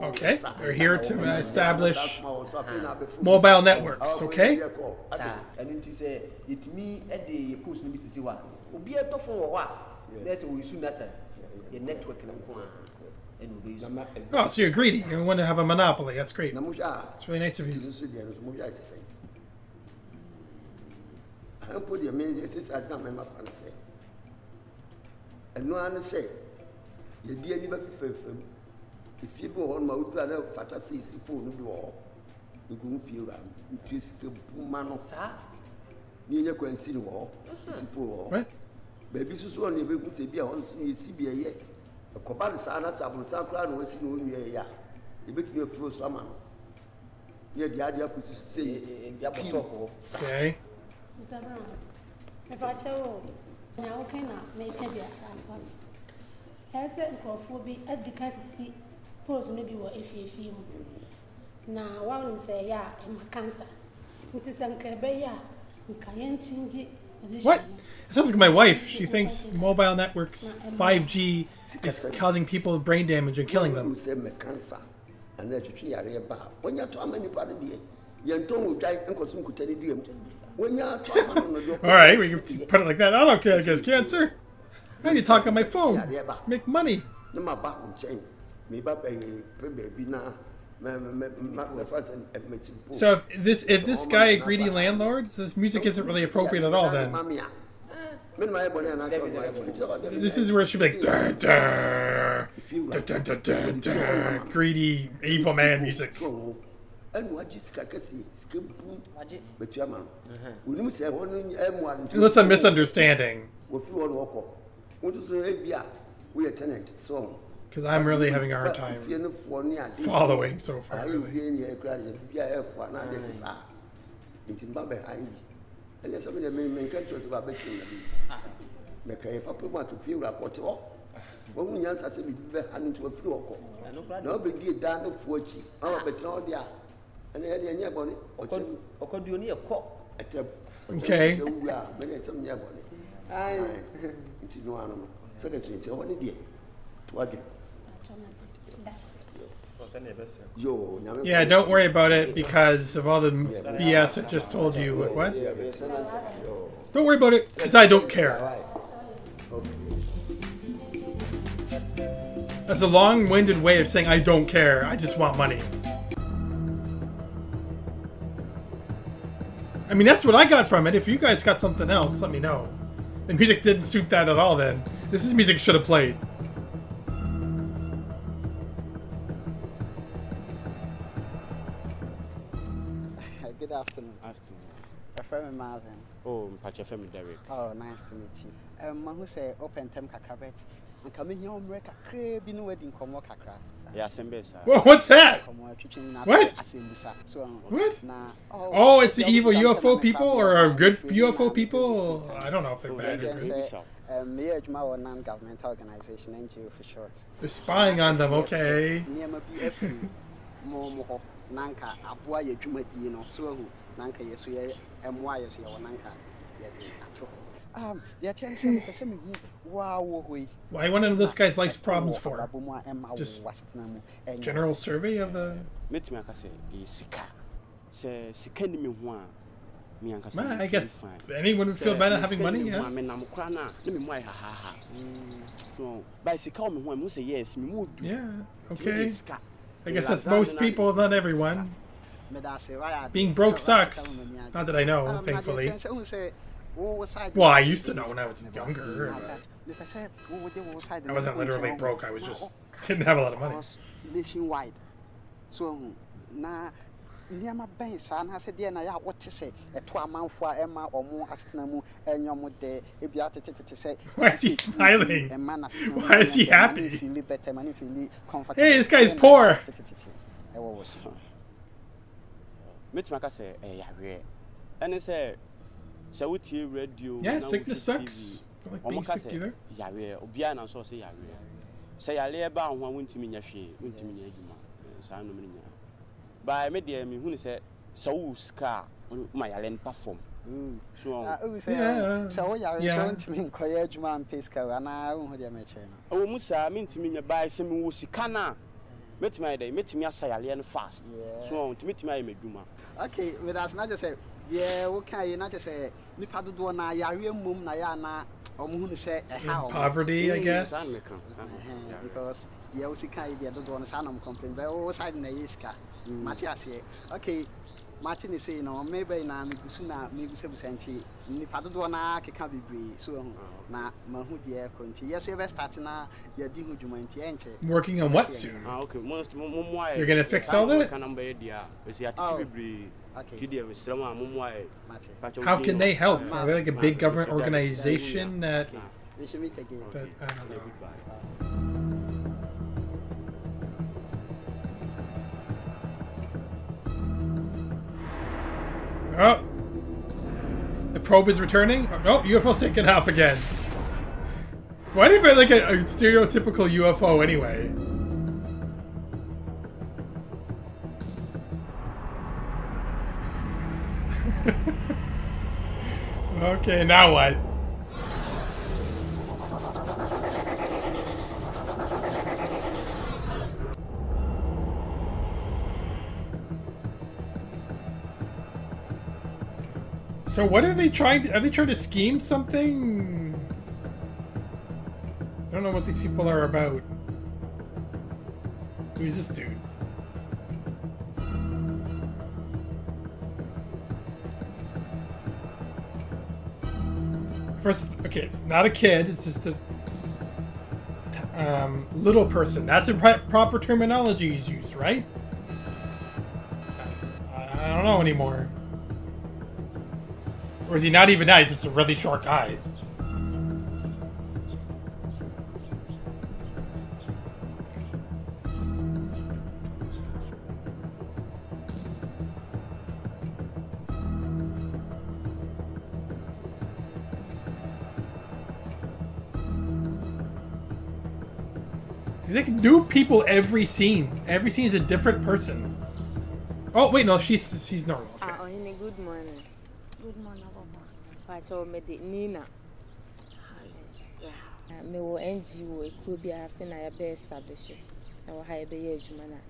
Okay, they're here to establish mobile networks, okay? And it is it me at the post services one. Be a top for what? That's what we soon as the network. Oh, so you're greedy. You want to have a monopoly. That's great. It's really nice of you. I put the amazing sister at my friend say. And no one say, you dear never if you go on my brother, fantasy is full of war. You couldn't feel that. It is the man, sir. Near can see the war. What? Baby, so only we could say, be on CBA. A copper sana sabun sakura was in your ya. You bet me a pro summer. Near the idea could say, okay. Mr. Brown, if I show now, can I make a bit of as a be at the Cassie post maybe what if you feel. Now, one say, yeah, I'm a cancer. It is Uncle Beya, you can't change it. What? It sounds like my wife. She thinks mobile networks, 5G, is causing people brain damage and killing them. And let you when you're too many part of the young Tom will die and consume could tell you. When you're talking, all right, we can put it like that. I don't care. I guess cancer. I need to talk on my phone. Make money. No, my back will change. Maybe baby now. So if this guy a greedy landlord, so this music isn't really appropriate at all. Then this is where it should be like. Dur, dur. Dun, dun, dun, dun, dun. Greedy, evil man music. That's a misunderstanding. Because I'm really having a hard time following so far. Really. Okay. Yeah, don't worry about it because of all the BS I just told you. What? Don't worry about it because I don't care. That's a long-winded way of saying I don't care. I just want money. I mean, that's what I got from it. If you guys got something else, let me know. The music didn't suit that at all then. This is music should have played. Good afternoon. Afternoon. My friend Marvin. Oh, my friend Derek. Oh, nice to meet you. Who say open time kakrabet? And come in here on Reka crab in wedding come work kakra. Yeah, Sembesa. Well, what's that? What? What? Oh, it's the evil UFO people or good UFO people? I don't know if they're bad or good. Non-governmental organization, NGO for short. They're spying on them, okay. Nanka abua ye dwumadi no so hu nanka yeso ye emwa yeso ye wonanka ye de ato the attention pese me hu wa wo hoi why one of this guys likes problems for just general survey of the metime aka say sika sika ni me hu a me anka say I guess anyone would feel better having money, yeah. Me nam kra na me mu ai ha so by sika o me hu am say yes me mu do yeah okay. I guess that's most people, not everyone. Being broke sucks. Not that I know, thankfully. Well, I used to know when I was younger. I wasn't literally broke, I was just didn't have a lot of money. Nationwide. So, na Niama Ben San has a dear na what to say, a 2 month for Emma or more Astinamu and your de Ebiata to say. Why is he smiling? Why is he happy? Hey, this guy's poor. Mitmaka say, and I say, so what you radio? Yeah, sickness sucks. I like being sick either. Yahweh, Obiana, so say Yahweh. Say I lay about one went to me, Yashi, went to me, San. By media, me who said, so scar my island perform. So, yeah, so you're to me, Coyage man, Pisco, and I won't have met you. Oh, Musa, mean to me, by some Wusikana. Met my day, met me a Sayalian fast. So, to meet my Meduma. Okay, with us, not just say, yeah, okay, not just say, Nipadu, na Yarium Mum, Nayana, or Moon say, poverty, I guess. Because the Osika, the other one, Sanum complain, but all side in the Iska. Matthias, okay, Martin is saying, no, maybe now, maybe 70, Nipadona can be brave. So, now, Mahu, dear, continue. Yes, you're starting now, you're doing working on what soon? Okay, most you're gonna fix all that? How can they help? Are they like a big government organization that? We should meet again. But I don't know. Oh, the probe is returning. Oh, no, UFO's taken off again. Why do you feel like a stereotypical UFO anyway? Okay, now what? So what are they trying to... Are they trying to scheme something? I don't know what these people are about. Who's this dude? First, okay, it's not a kid. It's just a little person. That's a proper terminology he's used, right? I don't know anymore. Or is he not even that? He's just a really short guy. They can do people every scene. Every scene is a different person. Oh wait, no, she's normal. Okay. Good morning. Good morning, Papa. I saw me Nina. Yeah. Me wo NGO could be a fin I be established. I will hire be a jumana.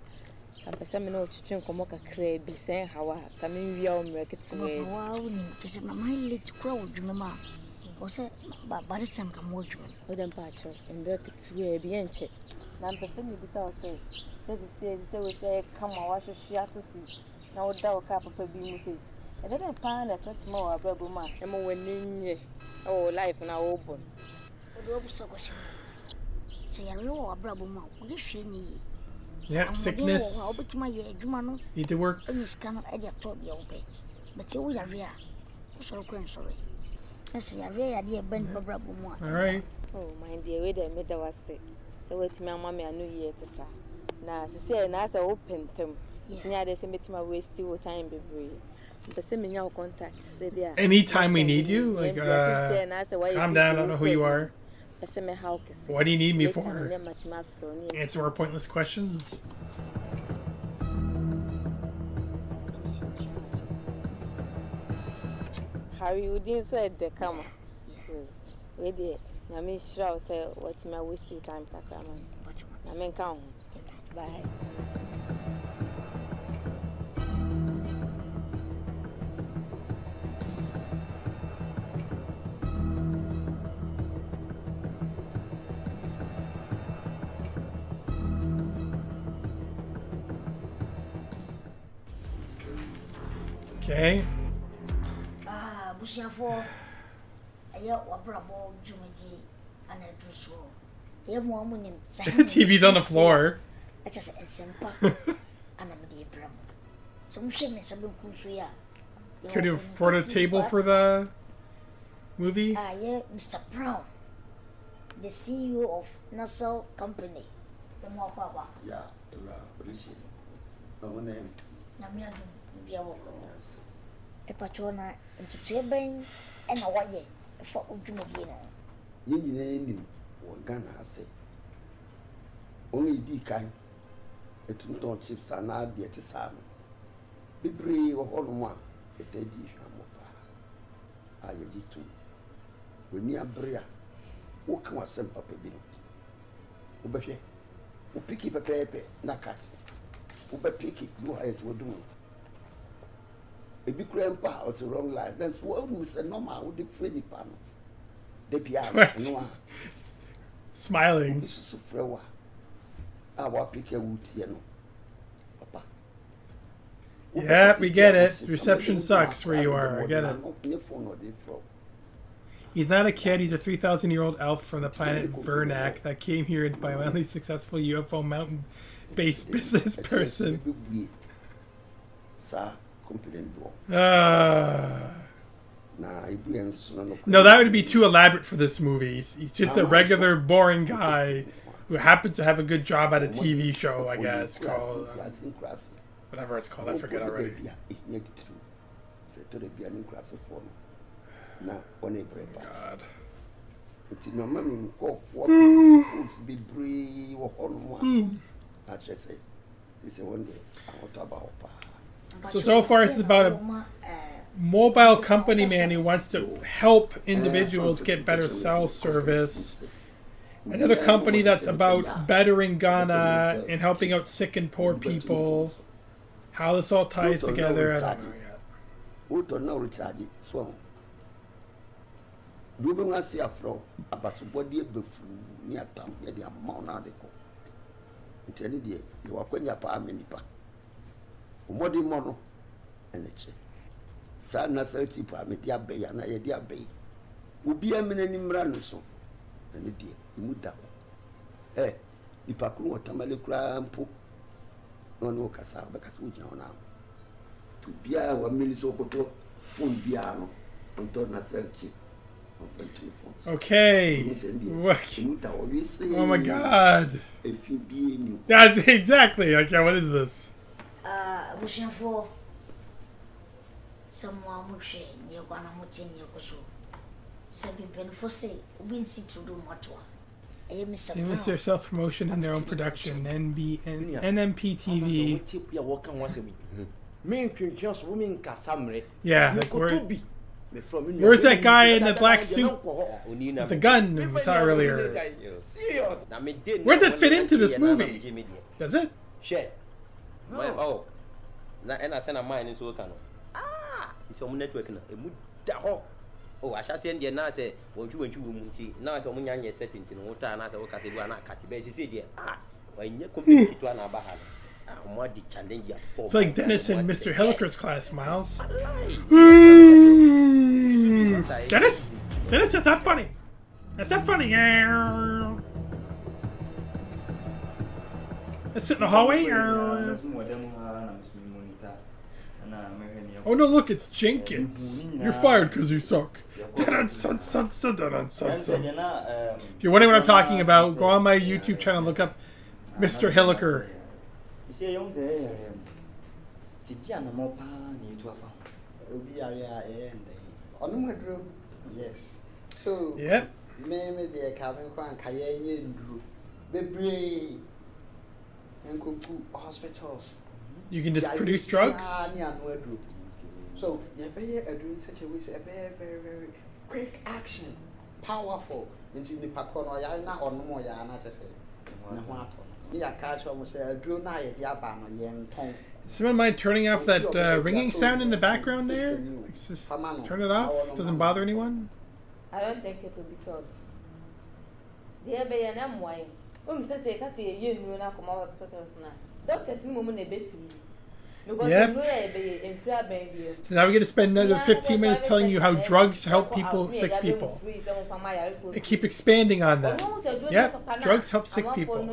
I'm person no chicken come ka crab be saying how coming we all make it to me. Wow, just my little crowd, Jumama. Or say, but by this time come watch me. With them patch and break it to a bien check. Now, person you be so say. So we say, come on, wash your shit to see. Now, doubt cap of a beam say. I didn't find a touch more of a buma, and more when oh, life now open. Say, I know a brabuma, what is she need? Yeah, sickness. Need to work. And this cannot idea told you, okay. But you are real. So, sorry. I say, I really idea bend for brabuma. All right. Oh, my dear, wait a minute, I was sick. So, wait, my mammy, I knew you to say. Now, say, and as I open them, it's near the same waste your time, baby. But send me your contact. Anytime we need you, like, calm down, I don't know who you are. What do you need me for? Answer our pointless questions. Harry, you didn't say the camera. Wait there. I mean, sure, say what's my waste your time, Kaka. I mean, count. Bye. Okay. Bushafo, I what bravo Jumadi and I do so. Here, woman, TV's on the floor. I just a simple and I'm a dear bravo. Some shame is a good kusuya. Could you afford a table for the movie? Yeah, Mr. Brown, the CEO of Nassau Company. The more papa. Yeah, appreciate it. My name. Yes. A patrona into Trebane and a way for Ujumogino. You name or Ghana, I say. Only D kind. A two chips are not dear to Sam. Be brave or all one, a dead dish. I did too. When you are Bria, what can I send Papa Bill? Ubepe, who pick up a paper, Nakat. Ube pick it, blue eyes will do. A big grandpa was the wrong line. That's what we said, no man with the Freddy panel. The piano, smiling. This is a flower. Our pick a wood, you know. Papa. Yeah, we get it. Reception sucks where you are. I get it. He's not a kid. He's a 3,000-year-old elf from the planet Vernac that came here by a wildly successful UFO mountain-based business person. No, that would be too elaborate for this movie. He's just a regular, boring guy who happens to have a good job at a TV show, I guess, called whatever it's called. I forget already. God. So far it's about a mobile company man who wants to help individuals get better cell service. Another company that's about bettering Ghana and helping out sick and poor people. How this all ties together, I don't know yet. Do you want to see a flow about somebody before near town? You are Mount Adico. It's any day you are going to pay many pa. Umodi mono and it's Sana search pa me dia bay and I dia bay. Ubi a minimum run so and the dear Muda. Eh, nipa kuru wa tamale kura mpo. No kasa bakasa ujina ona. To bia wa miliso koto phone bia no. On na cell chip. Okay. Oh my God. That's exactly. Okay, what is this? Bushing for someone much you're gonna mut in your so. Seven pen for say, we see to do what one. They miss their self promotion and their own production. NMPTV. Yeah, like where's that guy in the black suit with the gun we saw earlier? Where's it fit into this movie? Does it? Oh, and I send a mine in so kind of. It's on network. Oh, I shall send you now. Say, won't you now? Some young setting in water and I said, okay, you are not cut. Basically, when you compete to an abahan. I feel like Dennis in Mr. Hilliker's class, Miles. Dennis? Dennis, that's not funny. That's not funny. Let's sit in the hallway. Oh no, look, it's Jenkins. You're fired because you suck. If you're wondering what I'm talking about, go on my YouTube channel and look up Mr. Hilliker. Yes. So, yep. Maybe they are coming from Cayenne, Bebre, and hospitals. You can just produce drugs? So, you're doing such a way, a very, very, very quick action, powerful. Into the Pacon or Yana or no more, Yana to say. Someone mind turning off that ringing sound in the background there? Like, just turn it off? Doesn't bother anyone? I don't think it will be solved. The abbey and I'm why. Says I can see a year when I come out hospitals now. Doctors, woman, a bit. Yep. So now we get to spend another 15 minutes telling you how drugs help people, sick people. And keep expanding on that. Yep, drugs help sick people.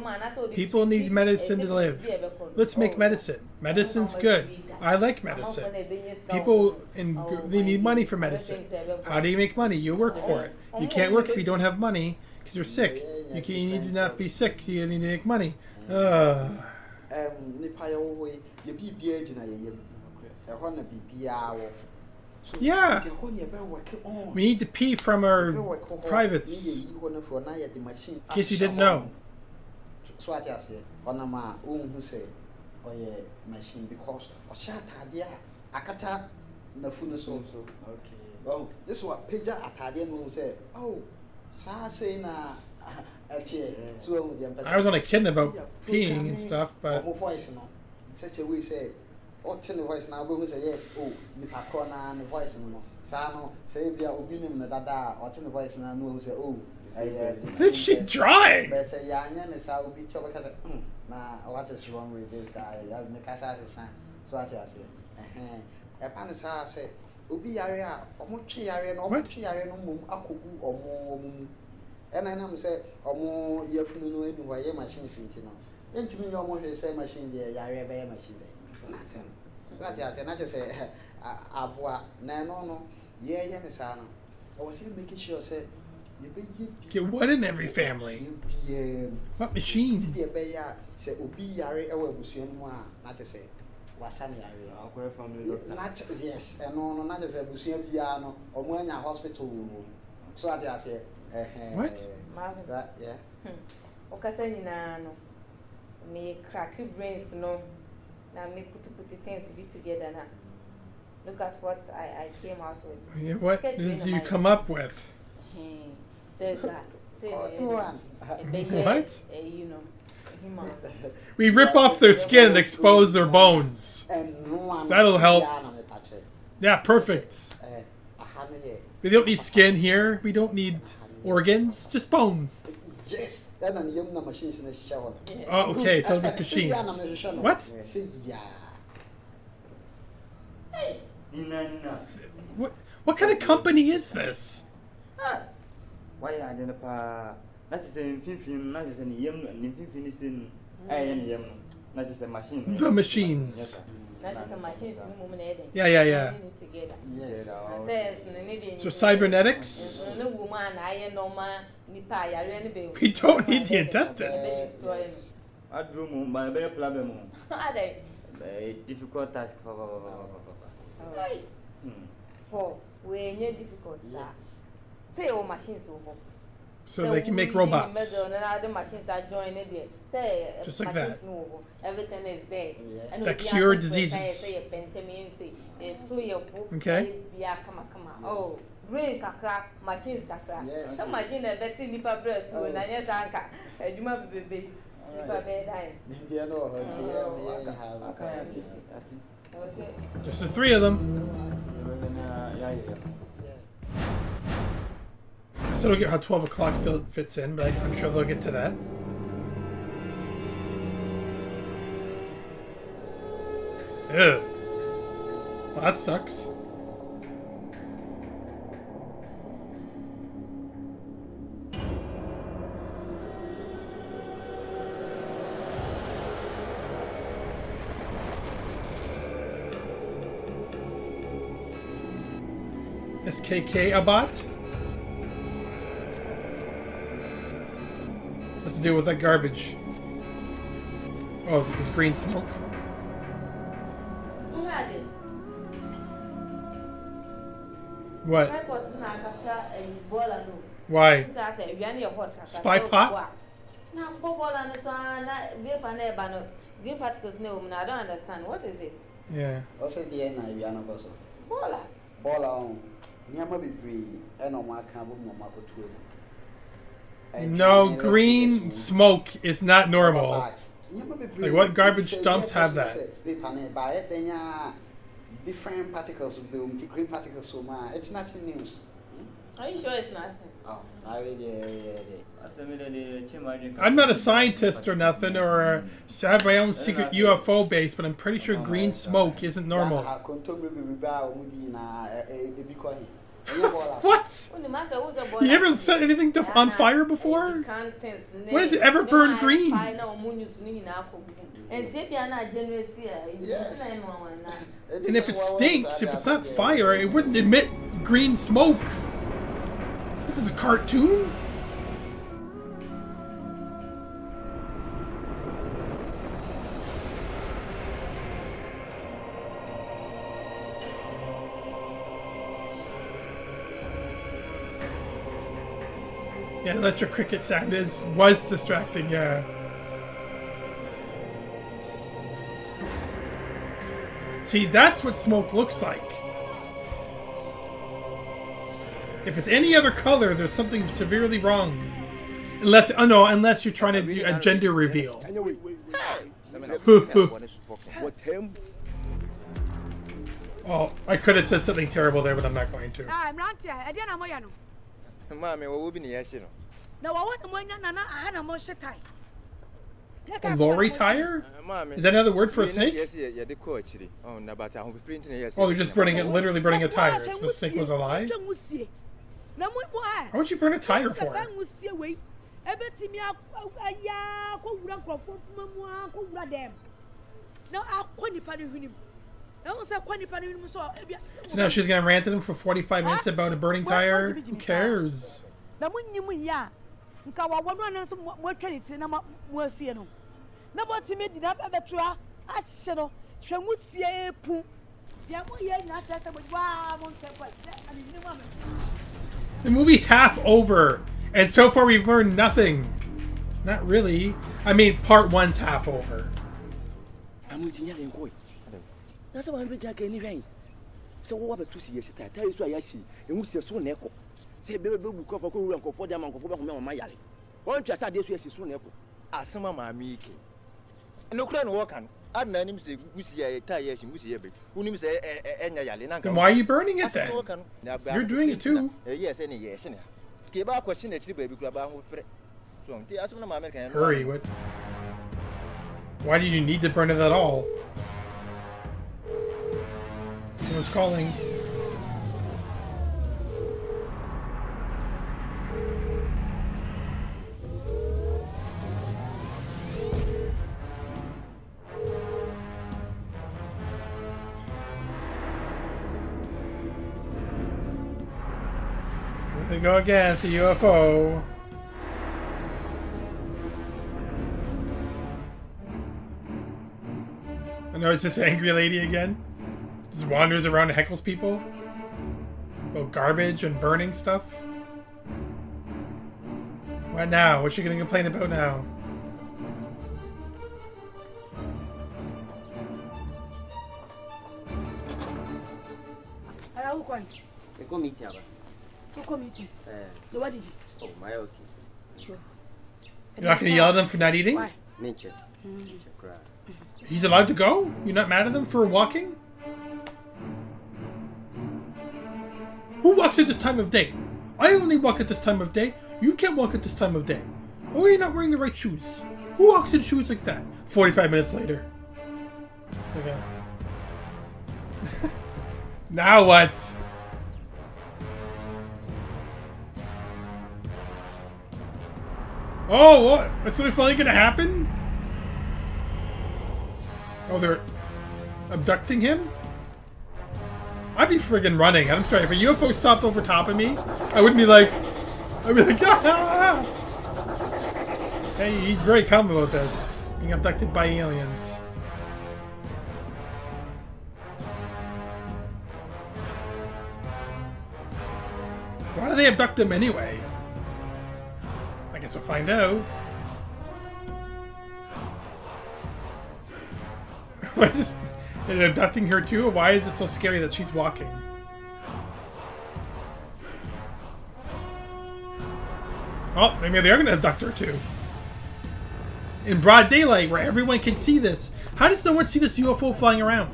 People need medicine to live. Let's make medicine. Medicine's good. I like medicine. People, they need money for medicine. How do you make money? You work for it. You can't work if you don't have money because you're sick. You need to not be sick. You need to make money. Yeah. We need to pee from our privates. In case you didn't know. This is what Pija Acadian will say. Oh, I was only kidding about peeing and stuff, but such a way say, oh, tell the voice now, we say yes, oh, the Pacona and the voice no. Sano, say we are obedient the dada, or tell the voice now, no, say, oh, is she drawing? But say, Yan is how we tell because, what is wrong with this guy? I have the Casa sign, so I say, a panasa say, Ubi area, or Mochi area, or Mochi area, no moon, Akuku, or more. And I know say, or more, you have no anyway, machines in Tino. Into me, almost say machine there, Yare by machine there. Nothing. What I say, not to say, Abua, no, yeah, Yanisano. I was making sure, say, get what in every family? What machine? Say, Ubi Yare, I will be not to say. Wasani area. Not yes, and no, not as a Busia piano or when a hospital. So I say, what? That, yeah. Okasana, me crack your brains, no. Now me put the things to be together now. Look at what I came out with. Yeah, what does you come up with? Says that. What? You know. We rip off their skin and expose their bones. That'll help. Yeah, perfect. We don't need skin here. We don't need organs. Just bone. Yes. Oh, okay. Filled with machines. What? What kind of company is this? Why I didn't That is a 15, not just any yam and 15 is in yam. That is a machine. The machines. Yes, sir. That is a machine. Yeah. So cybernetics? We don't need the intestines. I drew my bear problem. A difficult task for when you're difficult. Say, oh, machines over. So they can make robots. The machines are joining there. Say, just like that. Everything is there. That cure diseases. Okay. Oh, brain kakra, machines kakra. Some machine that better nipa breast when I get anka. You might be baby. Just the three of them. I still don't get how 12 o'clock fits in, but I'm sure they'll get to that. Ugh. Well, that sucks. SKK Abot? What's to do with that garbage? Oh, it's green smoke. What? Why? Spy pot? Green particles, no, I don't understand. What is it? Yeah. What's the end of Yana Bosso? Bola. Bola on. Nyama be free, and on my camel, no Marco Tour. No, green smoke is not normal. Like, what garbage dumps have that? Different particles, green particles, so much. It's nothing news. Are you sure it's nothing? Oh, I I'm not a scientist or nothing, or have my own secret UFO base, but I'm pretty sure green smoke isn't normal. What? You ever set anything on fire before? When has it ever burned green? And if it stinks, if it's not fire, it wouldn't emit green smoke. This is a cartoon? Yeah, electric cricket sound was distracting, yeah. See, that's what smoke looks like. If it's any other color, there's something severely wrong. Unless you're trying to do a gender reveal. Oh, I could have said something terrible there, but I'm not going to. A lorry tire? Is that another word for a snake? Oh, they're just literally burning a tire. So the snake was alive? Why would you burn a tire for? So now she's going to rant at him for 45 minutes about a burning tire? Who cares? The movie's half over, and so far we've learned nothing. Not really. I mean, part one's half over. Then why are you burning it then? You're doing it too. Hurry, what? Why do you need to burn it at all? Someone's calling. we go again, the UFO. I know it's this angry lady again. Just wanders around and heckles people. About garbage and burning stuff. What now? What's she gonna complain about now? Hello, Kwan. You come meet you. You come meet you. What did you? Oh, my okay. Sure. You're not gonna yell at them for not eating? Why? Nature. He's allowed to go? You're not mad at them for walking? Who walks at this time of day? I only walk at this time of day. You can't walk at this time of day. Oh, you're not wearing the right shoes. Who walks in shoes like that? 45 minutes later. Okay. Now what? Oh, what? Is something finally gonna happen? Oh, they're abducting him? I'd be friggin' running. I'm sorry, if a UFO stopped over top of me, I wouldn't be like... I'd be like, ah! Hey, he's very calm about this. Being abducted by aliens. Why do they abduct him anyway? I guess we'll find out. Why is this... Are they abducting her too? Why is it so scary that she's walking? Oh, maybe they're gonna abduct her too. In broad daylight, where everyone can see this. How does no one see this UFO flying around?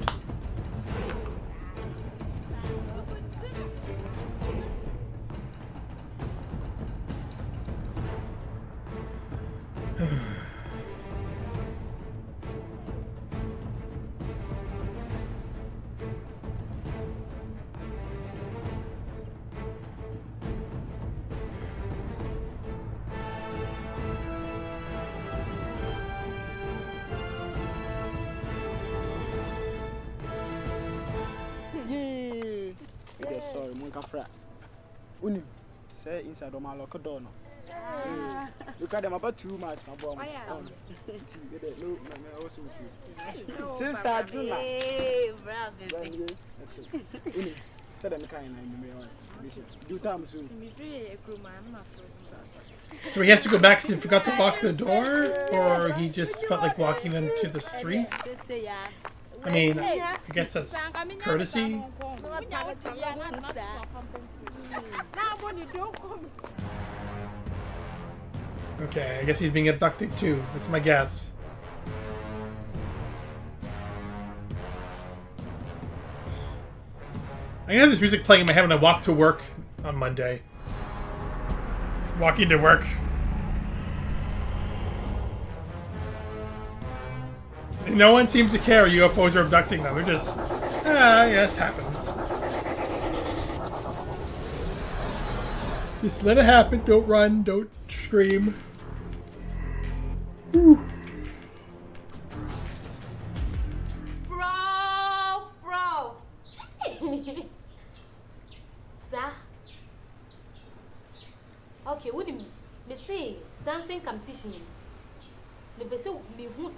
Sorry, Monkafra. Unim, say inside of my locker door. Look at them about too much, my boy. Sister, so he has to go back because he forgot to lock the door? Or he just felt like walking into the street? I mean, I guess that's courtesy. Okay, I guess he's being abducted too. That's my guess. I'm gonna have this music playing in my head when I walk to work on Monday. Walking to work. No one seems to care UFOs are abducting them. They're just, yes, happens. Just let it happen. Don't run. Don't scream. Whew. Bro. Sir. Okay, what do you say? Dancing competition.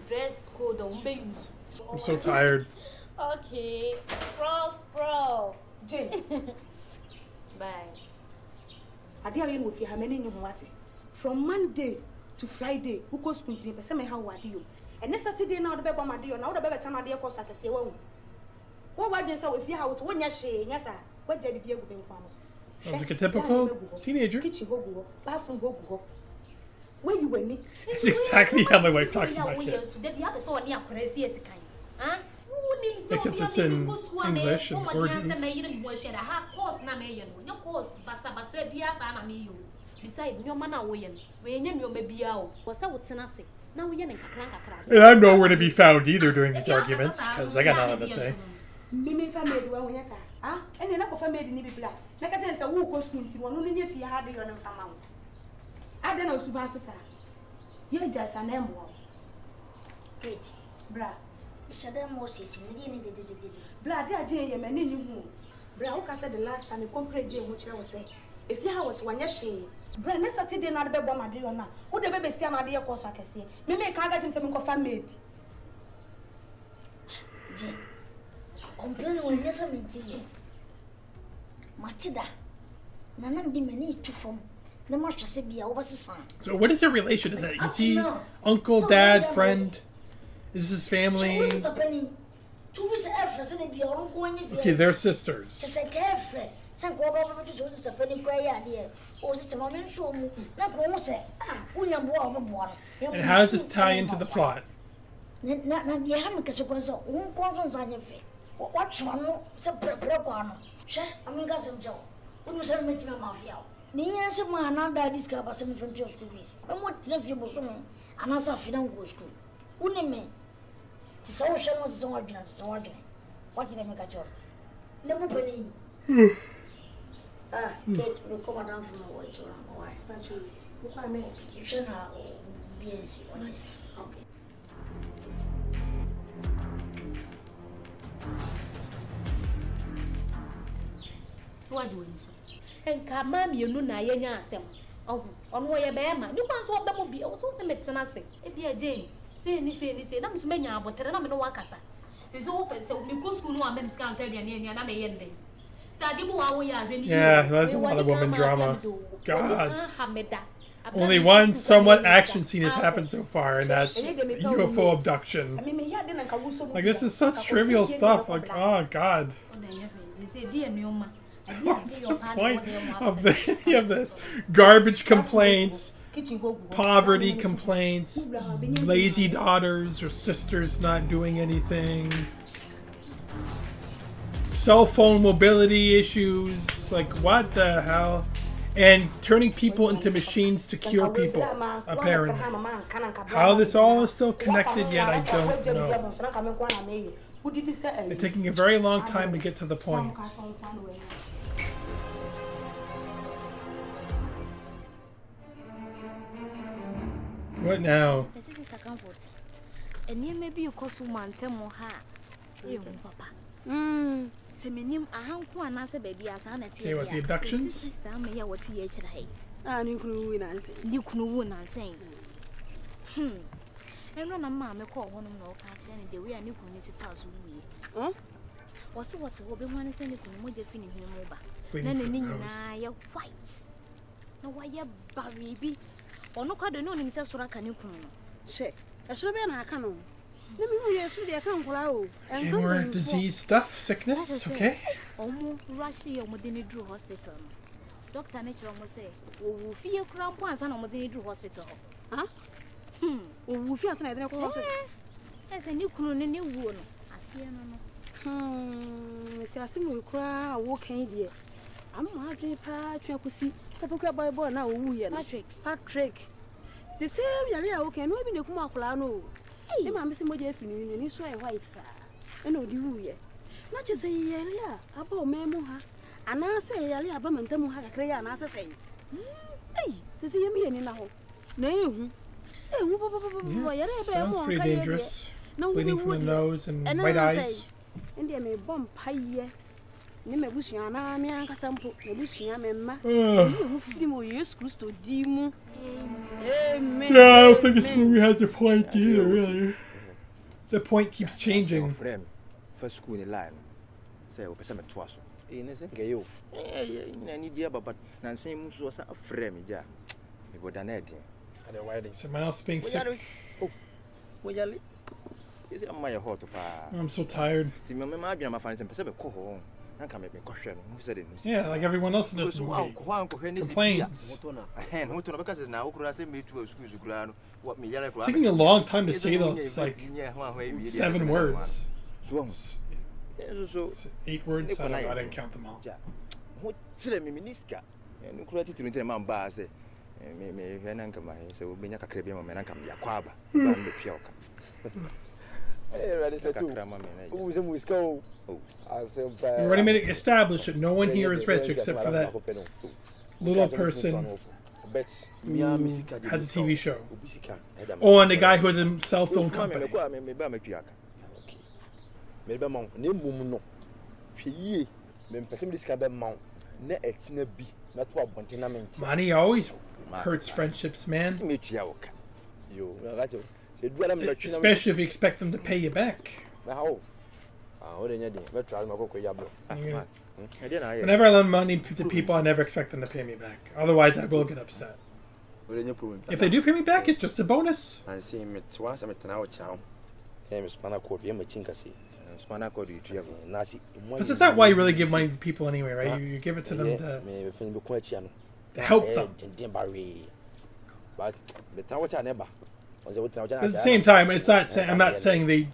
Dress code I'm so tired. Okay, bro. Jane. Bye. From Monday to Friday, who goes to me? Person how are you? And next Saturday now the baby my dear now the baby time I dear course I can say well. What did say if you have one yes sir? What did you be Sounds like a typical teenager. Kitchen go, bathroom go. Where you went? It's exactly how my wife talks to my kid. Except it's in English and Urdu. And I'm nowhere to be found either during these arguments, because I got nothing to say. I don't know about it. You're just an emblem. Great. Bra. Shadam Moses, Bra, dear Jay, and you. Bra, who said the last time you compared Jay, which I was saying. if you have what one she brand Saturday not be bomb Adriana, who the baby see an idea course I can see. Me make Kaga him some coffee made. Complain when you some tea. Matida. Nana di many to form. The master said be over son. So what is their relation? Is that is he uncle, dad, friend? Is this his family? Okay, they're sisters. And how does this tie into the plot? What's the name of your number penny? Kate will come down from a watch around why. But you can't you should have BNC. Okay. What do you say? And come, ma'am, you know, I am. Oh, on where you bear, man. You can't swap them will be also the medicine. I say, if you are Jane, say, I'm many about the Ramino Wakasa. It's open, so we go school, no, I'm in Scantarian and I'm a ending. Yeah, that's a lot of woman drama. God. Only one somewhat action scene has happened so far, and that's UFO abduction. Like, this is such trivial stuff. Like, oh, God. What's the point of any of this? Garbage complaints, poverty complaints, lazy daughters or sisters not doing anything, cell phone mobility issues, like what the hell? And turning people into machines to cure people, apparently. How this all is still connected yet, I don't know. It's taking a very long time to get to the point. What now? And you maybe you cost woman tell more papa. Okay, what, the abductions? I know mamma call one of no catch any the way I knew Kunisi pass away. What's what will be one is any Kumoja finning him over. Then you're white. No, why you're baby. Or no, I don't know himself so I can you come. Say, I should be an account. Let me use the account for okay, more disease stuff, sickness, okay? Rushy or Modini Drew Hospital. Dr. Nature must say, oh, fear crown once and Modini Drew Hospital. Huh? Oh, fear can I don't know. As a new croon in your wound. I see no. Mr. Simon cry, walking here. I'm not a Patrick. See, the boy boy now. Patrick. The same area, okay, no, even the Kumakulano. I'm missing what you're feeling, and you swear white, sir. And no, do you? Not just a year, about Memoha. And I say, I have a man, Tamuha, Crea, and I say, hey, to see me any now. No, sounds pretty dangerous. Bleeding from the nose and white eyes. And they may bomb pie. Name Busiana, Mianca Sampo, Busia Memma. You screws to Dimu. Yeah, I don't think this movie has a point either, really. The point keeps changing. First school in the line. Say, we'll pay twice. Innocent, you. I need you, but Nancy was a frame. Yeah, we were done anything. Someone else being sick. Oh, well, is it my hot? I'm so tired. Yeah, like everyone else in this movie. Complains. It's taking a long time to say those, like, 7 words. 8 words? I don't know, I didn't count them all. We already made it established that no one here is rich except for that little person who has a TV show. Oh, and the guy who has a cell phone company. Money always hurts friendships, man. Especially if you expect them to pay you back. Whenever I lend money to people, I never expect them to pay me back. Otherwise, I will get upset. If they do pay me back, it's just a bonus. But that's not why you really give money to people anyway, right? You give it to them to help them. But at the same time, it's not. I'm not saying you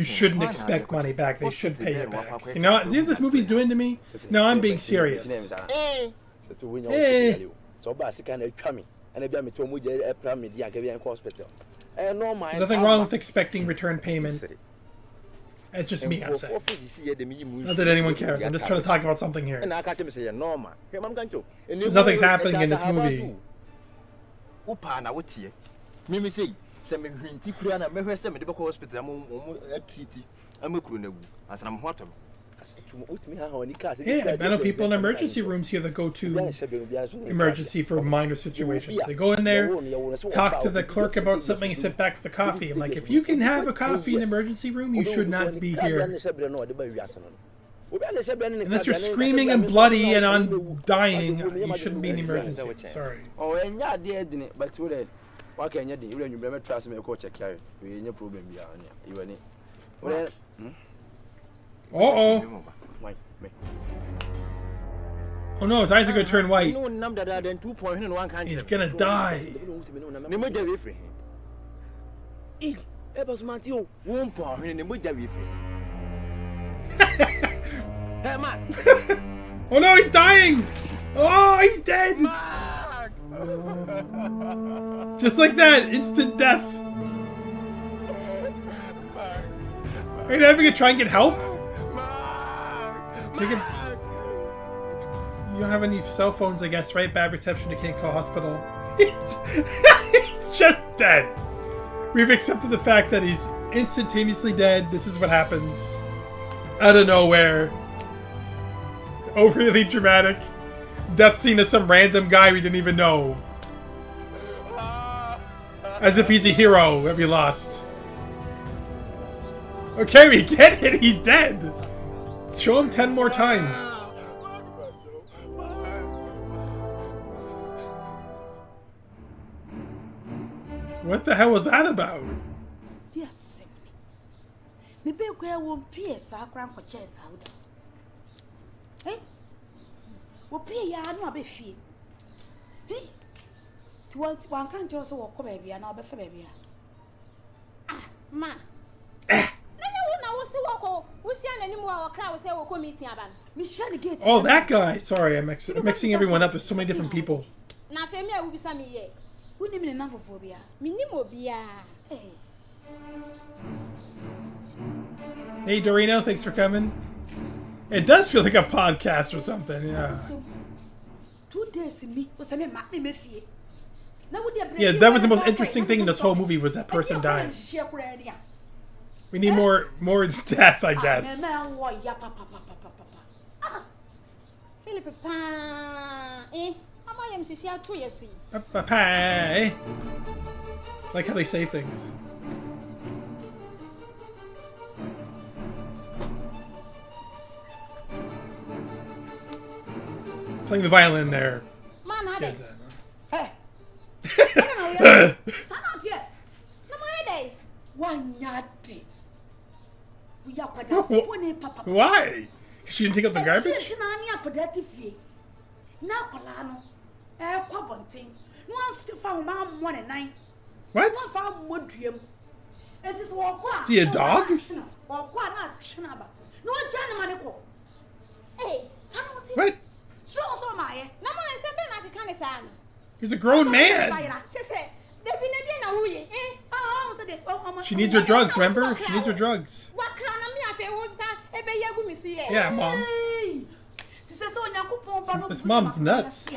shouldn't expect money back. They should pay you back. You know what this movie's doing to me? No, I'm being serious. Hey. There's nothing wrong with expecting return payment. It's just me, I'm saying. Not that anyone cares. I'm just trying to talk about something here. Because nothing's happening in this movie. Yeah, I know people in emergency rooms here that go to emergency for minor situations. They go in there, talk to the clerk about something, and sit back with the coffee. I'm like, if you can have a coffee in an emergency room, you should not be here. Unless you're screaming and bloody and on dying, you shouldn't be in emergency. Sorry. Uh-oh. Oh no, his eyes are going to turn white. He's going to die. Oh no, he's dying. Oh, he's dead. Just like that, instant death. Are you not even going to try and get help? Take him. You don't have any cell phones, I guess, right? Bad reception, you can't call hospital. He's just dead. We've accepted the fact that he's instantaneously dead. This is what happens. Out of nowhere. Overly dramatic. Death scene of some random guy we didn't even know. As if he's a hero that we lost. Okay, we get it. He's dead. Show him 10 more times. What the hell was that about? Yes. Maybe we won't pay a sacram for chess out. Hey? We'll pay ya, no, be fee. Hey? To one can't also walk baby and I'll be for baby. Ah, ma. Oh, that guy! Sorry, I'm mixing everyone up. There's so many different people. Hey, Dorino, thanks for coming. It does feel like a podcast or something, yeah. 2 days in me was a Yeah, that was the most interesting thing in this whole movie was that person dying. We need more death, I guess. Like how they say things. Playing the violin there. Kids, hey. Why? She didn't take out the garbage? What? Is he a dog? What? He's a grown man. She needs her drugs, remember? She needs her drugs. Yeah, Mom. This mom's nuts.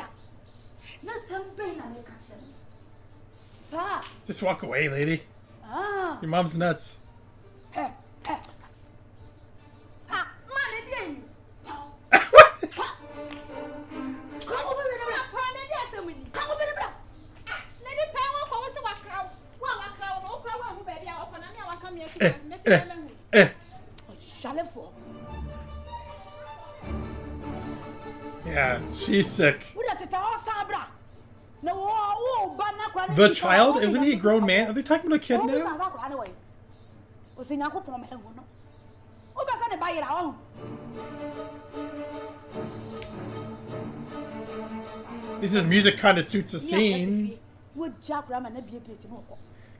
Just walk away, lady. Your mom's nuts. Yeah, she's sick. The child? Isn't he a grown man? Are they talking about a kid now? This is music kind of suits the scene.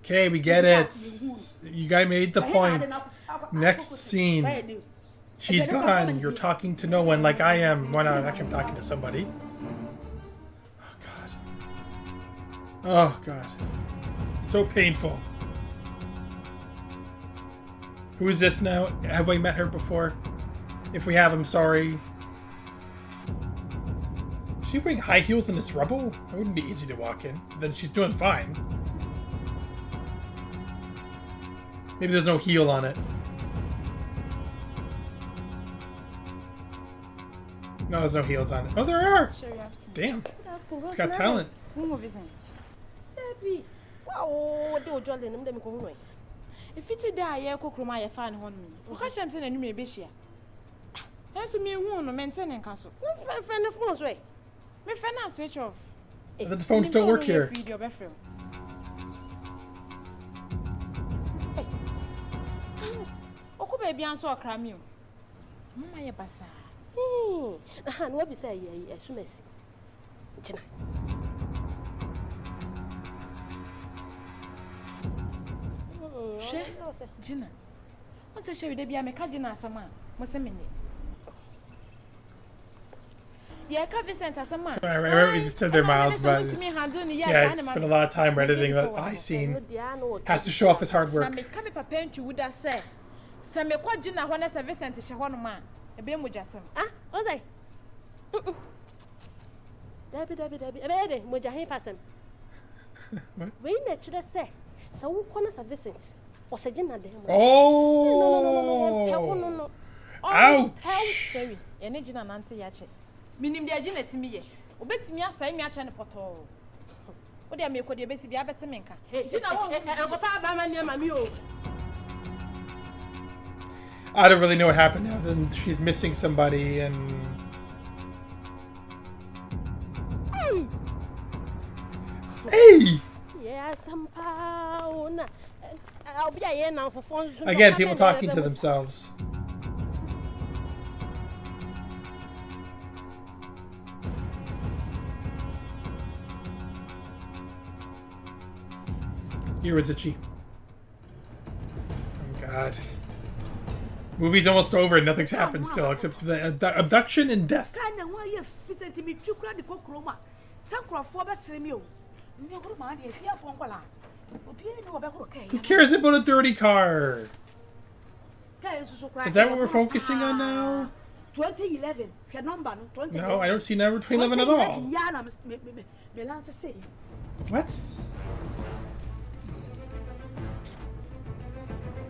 Okay, we get it. You guys made the point. Next scene. She's gone. You're talking to no one like I am. Why not? Actually, I'm talking to somebody. Oh, God. So painful. Who is this now? Have we met her before? If we have, I'm sorry. Is she wearing high heels in this rubble? That wouldn't be easy to walk in. But then she's doing fine. Maybe there's no heel on it. No, there's no heels on it. Oh, there are! Sure, you have to. Damn. It's got talent. Wow, do jolly them dem ko if it dey aye kokroma aye fa ne ho no o ka chem se na num rebehia enso me hu no maintain nka so friend the phone so me friend na switch off But the phones don't work here. Oku baby anso okra me o mama ye basa na no bi say ye asumasi china Gina. What's the show with the Bia Macagina Sama? What's a minute? Yeah, Vicent as a man. I remember you said their miles, but yeah, I spent a lot of time editing that I scene. Has to show off his hard work. Come up a paint you would have said. Some Macagina when a Vicent is a one man. A beam with just ah, was I? Debbie, Mujahi Fasten. We let you say. So who calls a Vicent? Or Sajina? Oh! No. Ouch! Cherry, and Agina and Auntie Yache. Meaning the Agina to me. Obey me, I say me a channel portal. What do you make with your basic Abateminka? I don't really know what happened now. Then she's missing somebody and. Hey! Again, people talking to themselves. Here is Itchy. Oh God. Movie's almost over and nothing's happened still except the abduction and death. Who cares about a dirty car? Is that what we're focusing on now? 2011. No, I don't see number 2011 at all. What?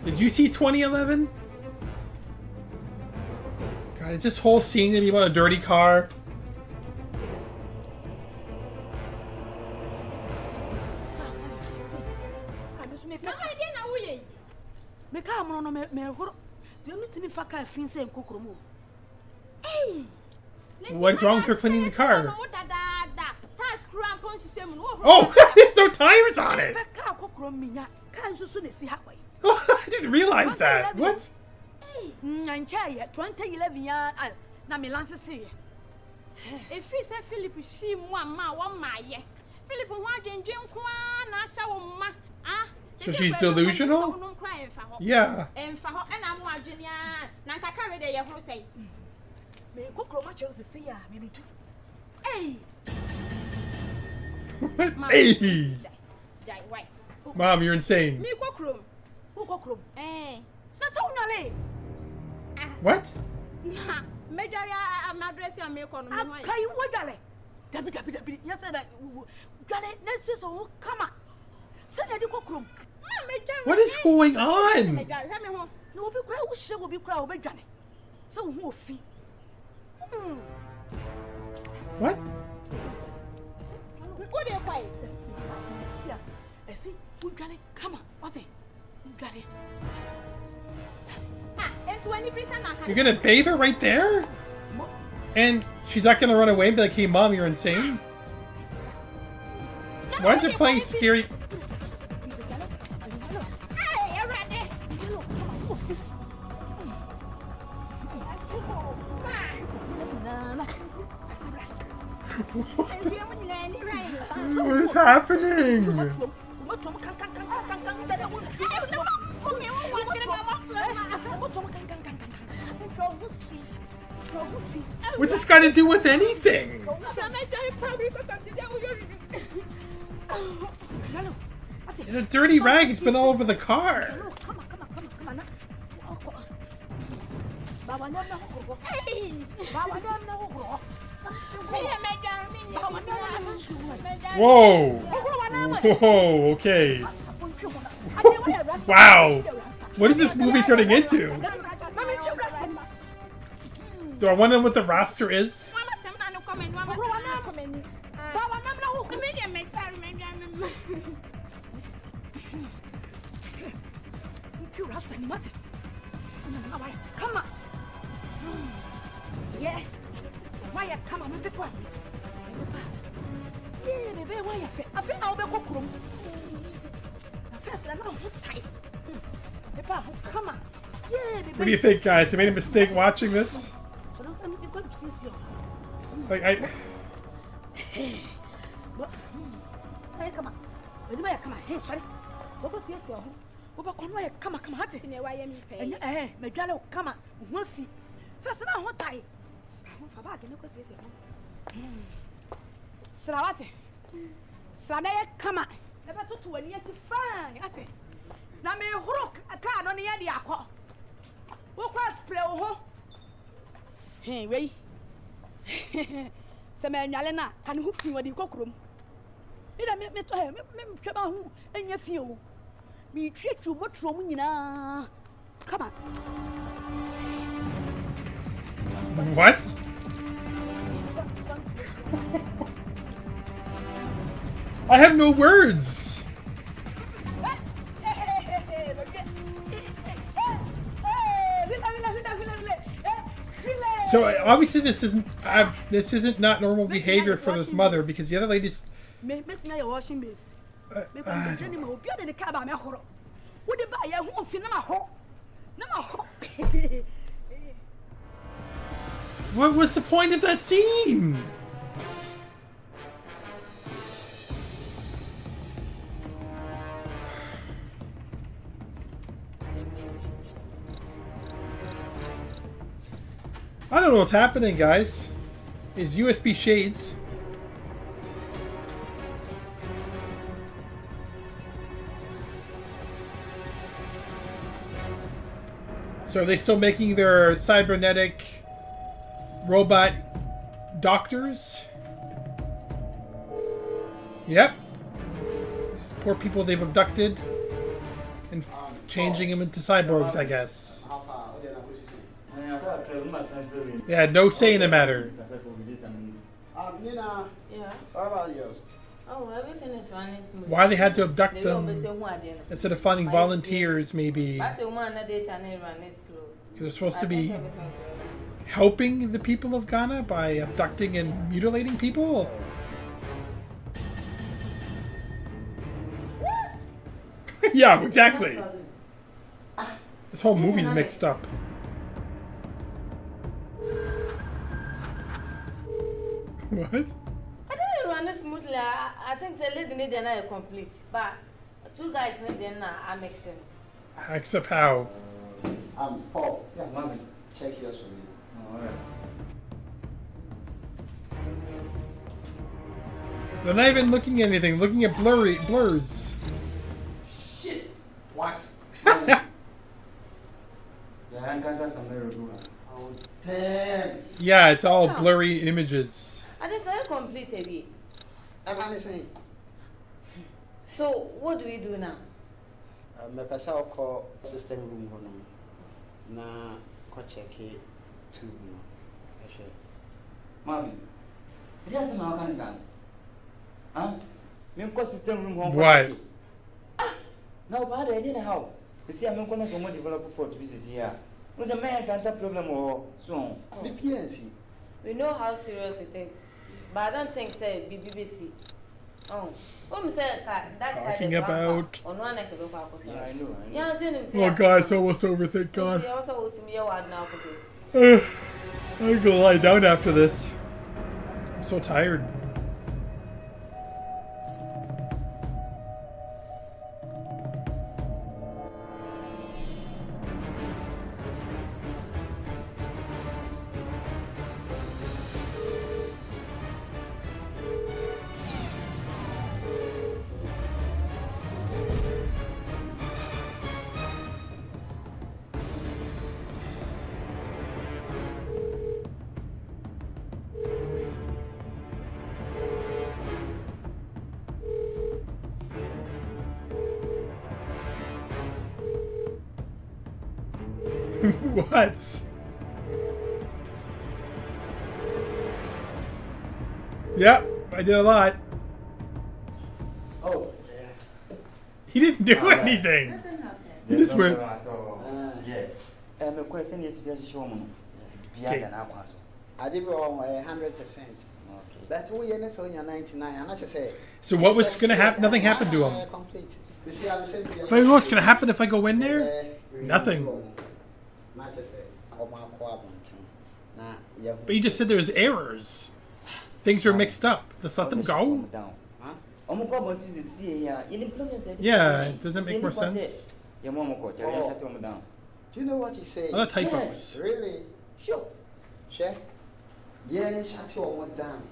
Did you see 2011? God, is this whole scene gonna be about a dirty car? What is wrong with her cleaning the car? Oh, there's no tires on it! Oh, I didn't realize that. What? So she's delusional? Yeah. Hey! Mom, you're insane. What? What is going on? What? You're gonna bathe her right there? And she's not gonna run away and be like, hey mom, you're insane? Why is it playing scary? What is happening? What's this got to do with anything? The dirty rag has been all over the car. Whoa! Whoa, okay. Wow! What is this movie turning into? Do I want to know what the roster is? Come on. Yeah. Why you come on with the one? Yeah, baby, why you fit? I feel now we're going to come on. Yeah, What do you think, guys? I made a mistake watching this? Like, Sorry, come on. Come on. Hey, sorry. So what's this? Come on. Come on. One feet. First, now what time? Srawate. Sranaya come on. Never to when yet fine. Now may hook a card on the idea. What was spray? Hey, wait. Some Yalena can hook you when you go room. It I met to him, trouble, and your few. Me treat you what room you know. Come on. what? I have no words. So obviously this isn't not normal behavior for this mother because the other lady's. Make me a washing base. What was the point of that scene? I don't know what's happening, guys. Is USB shades. So are they still making their cybernetic robot doctors? Yep. These poor people they've abducted and changing them into cyborgs, I guess. They had no say in the matter. Nina. Yeah. What about yours? Oh, everything is running smooth. Why they had to abduct them instead of finding volunteers, maybe. Because they're supposed to be helping the people of Ghana by abducting and mutilating people? Yeah, exactly. This whole movie's mixed up. What? I didn't run it smoothly. I think the lady need a complete, but two guys need them now. I'm mixing. Except how? Paul. Yeah, Marvin. Check yours for me. Alright. They're not even looking at anything. Looking at blurs. Shit. What? Oh, damn. Yeah, it's all blurry images. I think so complete a bit. Everything. So what do we do now? My person will call system room. Na go check it too. Mommy, it doesn't know how can huh? Me system room home. What? No, but I didn't how. You see, I'm going to develop for to visit here. What's a man can't have problem or so? We know how serious it is, but I don't think say BBC. Oh, Talking about. Yeah, I know. Oh God, it's almost over. Thank God. I'm gonna lie down after this. I'm so tired. What? Yep, I did a lot. Oh, he didn't do anything. He just went. Yeah. I'm a question is just show me. I did 100%. But we are only 99. I'm not just saying. So what was gonna happen? Nothing happened to him. If I know what's gonna happen if I go in there? Nothing. But you just said there was errors. Things were mixed up. Let's let them go. Yeah, it doesn't make more sense. Do you know what he said? A lot of typos. Really? Sure. Sure. Yeah, shut your one down.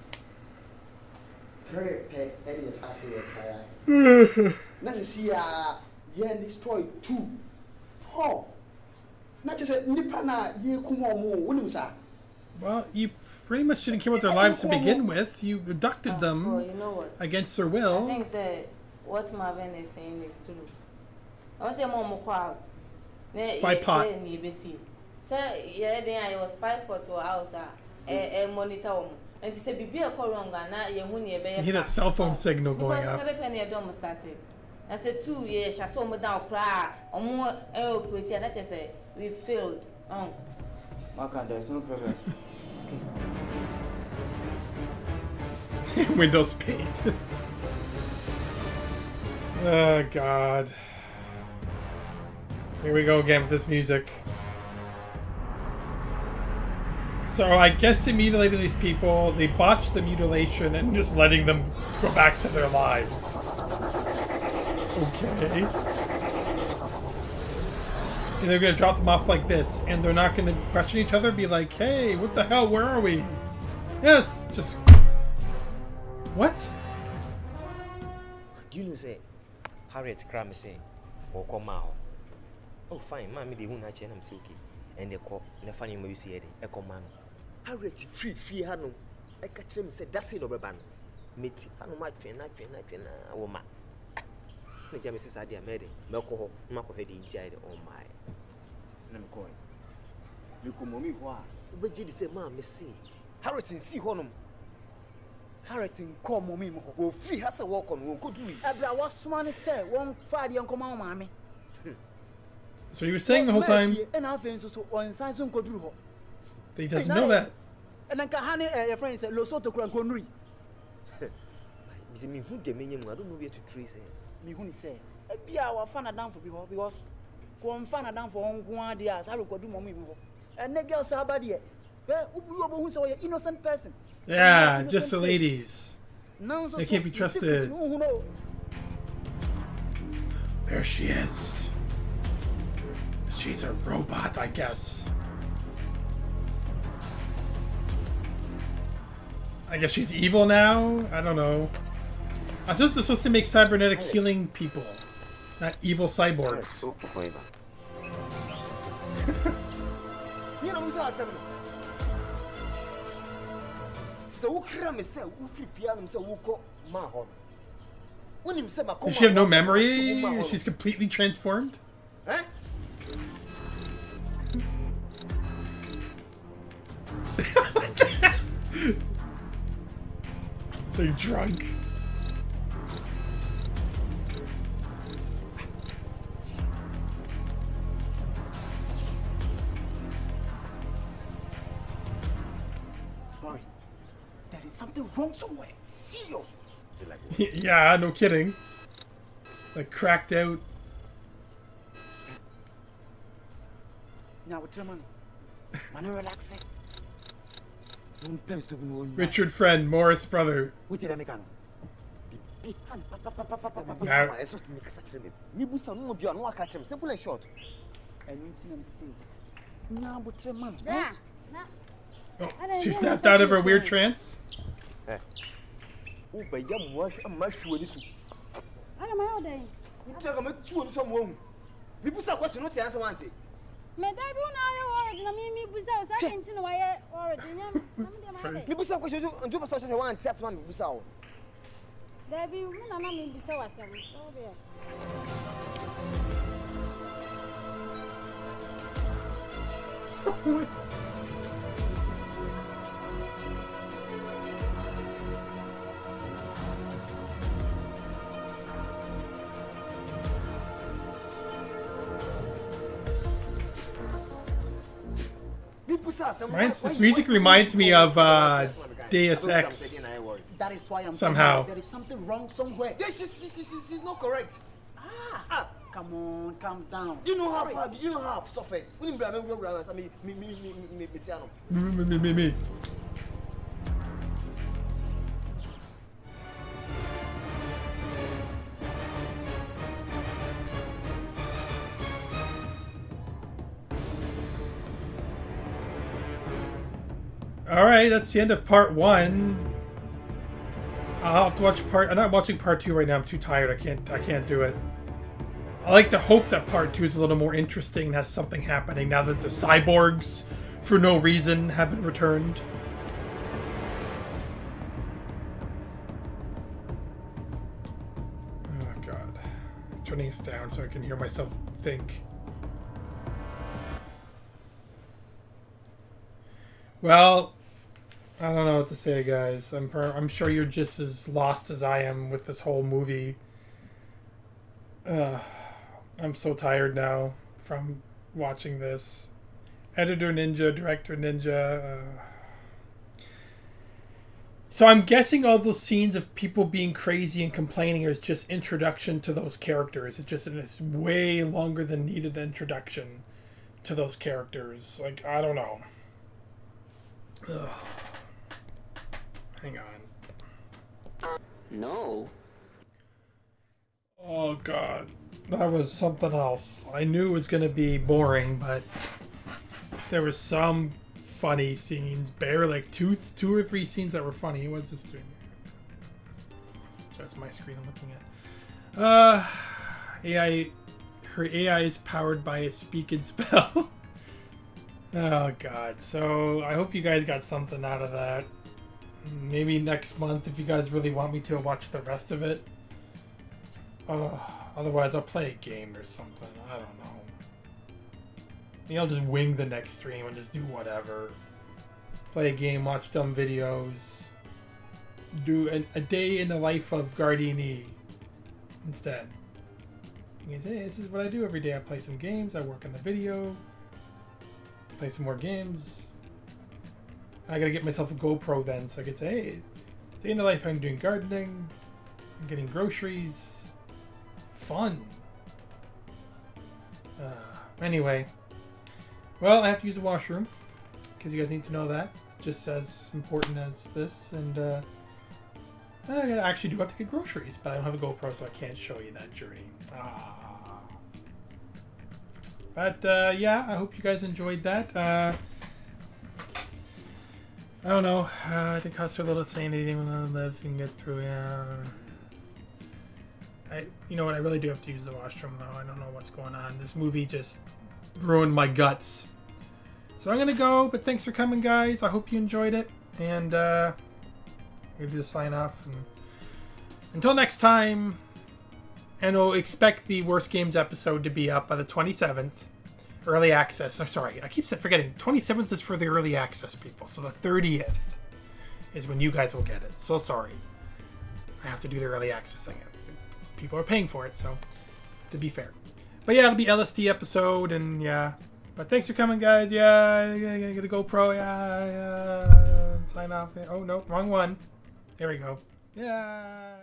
Three pay any fast. Not to see yeah destroy 2. Oh. Not just a nipana ye kumo. Well, you pretty much didn't care about their lives to begin with. You abducted them Well, you know what? against their will. I think that what Marvin is saying is true. I was saying more crowd. Spy pot. So yeah, then I was spy pot or house a monitor. And he said, "Be a wrong and you hear that cell phone signal going up. Started. I said 2 years, I told me down cry or more airport, and I just said we failed. Mark, there's no problem. Windows paint. Oh God. Here we go again with this music. So I guess they mutilated these people, they botched the mutilation and just letting them go back to their lives. Okay. And they're gonna drop them off like this, and they're not gonna question each other, be like, hey, what the hell, where are we? Yes, just... What? Do you know, say, Harriet Cram is saying, or come out? Oh, fine, mammy, they won't have I'm silky. And they call, and the funny movie see it, a command. Harriet free, Hano. I catch him, said, that's it over ban. Meet, Hano, my train, a woman. Mrs. Adia made it, Melco, Marco had inside, oh my. Namcoy. You come on me, why? But you say, Mamma, see. Harriet and see Honum. Harriet come on me, go free has a walk on, we'll go do it. I was man said, one Friday and come on, mammy. So you were saying the whole time. And I've been so one size on Kodru. He doesn't know that. And then Kahani, your friend said, Losoto Cranconry. Me who dominion, I don't know where to trace it. Me who say, be our fan down for because one fan down for one day as I will do mommy. And the girls are bad yet. Who saw an innocent person? Yeah, just the ladies. They can't be trusted. There she is. She's a robot, I guess. I guess she's evil now? I don't know. I thought they're supposed to make cybernetic healing people, not evil cyborgs. You know who's our seven? So who cram is who free piano so who call Mahon? When him say does she have no memory? She's completely transformed? Eh? They're drunk. something wrong somewhere. Serious. Yeah, no kidding. Like cracked out. Now what's your man? Man, relax. Richard friend, Morris brother. What did I make? Now, Simple and short. Anything I'm saying. Now what's your man? oh, she snapped out of her weird trance. Eh. Oh, but I'm not sure this. I am out there. You tell me two and some wrong. People start questioning what the answer wanted. Me da bi na ayo already na me busa o sa nti na waye already nya Me busa question do pastor say want test man me busa o. Da bi mu na me busa wasam. So there. This music reminds me of Deus Ex. That is why I'm somehow. There is something wrong somewhere. Yeah, she's not correct. Come on, calm down. You know how far? You know how I've suffered. Me. Alright, that's the end of part 1. I'll have to watch I'm not watching part 2 right now. I'm too tired. I can't do it. I like to hope that part 2 is a little more interesting and has something happening now that the cyborgs, for no reason, have been returned. Oh god. Turning this down so I can hear myself think. Well, I don't know what to say, guys. I'm sure you're just as lost as I am with this whole movie. I'm so tired now from watching this. Editor Ninja, Director Ninja. So I'm guessing all those scenes of people being crazy and complaining is just introduction to those characters. It's just this way longer than needed introduction to those characters. Like, I don't know. Ugh. Hang on. No. Oh god. That was something else. I knew it was going to be boring, but there was some funny scenes. Barely, like two or three scenes that were funny. What's this doing? So that's my screen I'm looking at. Her AI is powered by a speak and spell. Oh god. So I hope you guys got something out of that. Maybe next month if you guys really want me to watch the rest of it. Otherwise I'll play a game or something. I don't know. Maybe I'll just wing the next stream and just do whatever. Play a game, watch dumb videos. Do a day in the life of Guardiane instead. You can say, hey, this is what I do every day. I play some games, I work on the video. Play some more games. I gotta get myself a GoPro then, so I could say, hey, day in the life I'm doing gardening, I'm getting groceries. Fun. Anyway. Well, I have to use the washroom, because you guys need to know that. It's just as important as this, and I actually do have to get groceries, but I don't have a GoPro, so I can't show you that journey. But, yeah, I hope you guys enjoyed that. I don't know. It costs her a little sanity when I live and get through. You know what? I really do have to use the washroom, though. I don't know what's going on. This movie just ruined my guts. So I'm going to go, but thanks for coming, guys. I hope you enjoyed it. And, maybe just sign off. And until next time... And we'll expect the Worst Games episode to be up by the 27th. Early access. I'm sorry. I keep forgetting. 27th is for the early access people. So the 30th is when you guys will get it. So sorry. I have to do the early access thing. People are paying for it, so to be fair. But yeah, it'll be LSD episode, and yeah. But thanks for coming, guys. Yeah, I get a GoPro. Yeah. sign off. Oh no, wrong one. There we go. Yeah.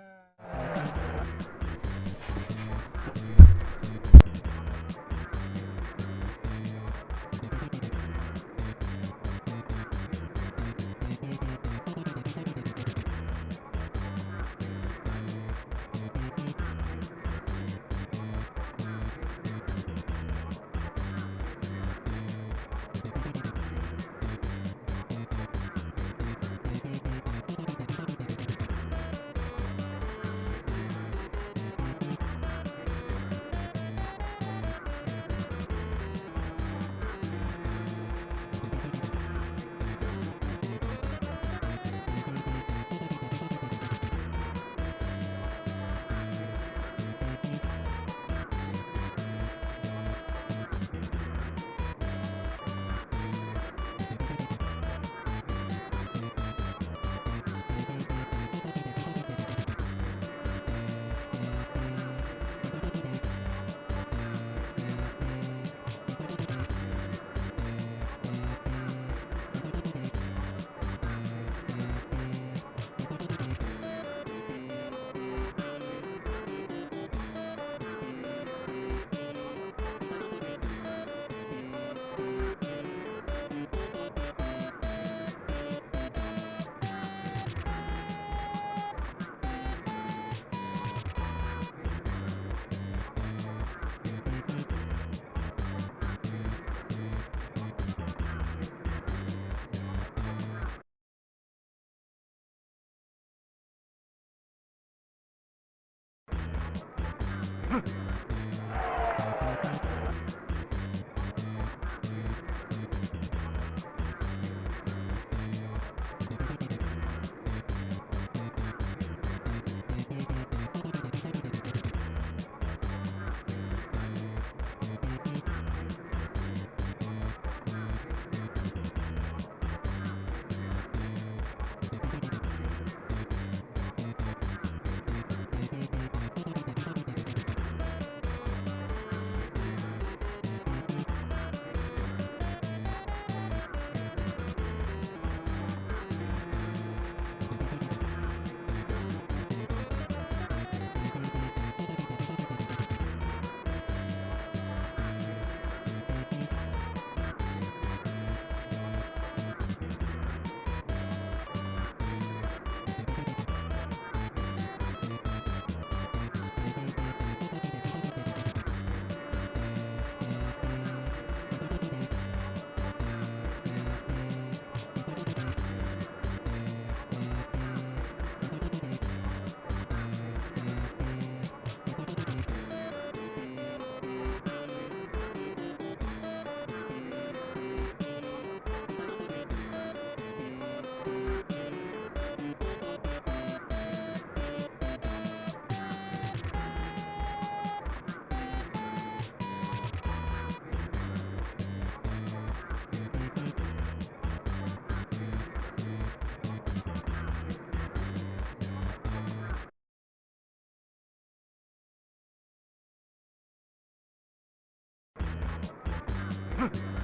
Huh.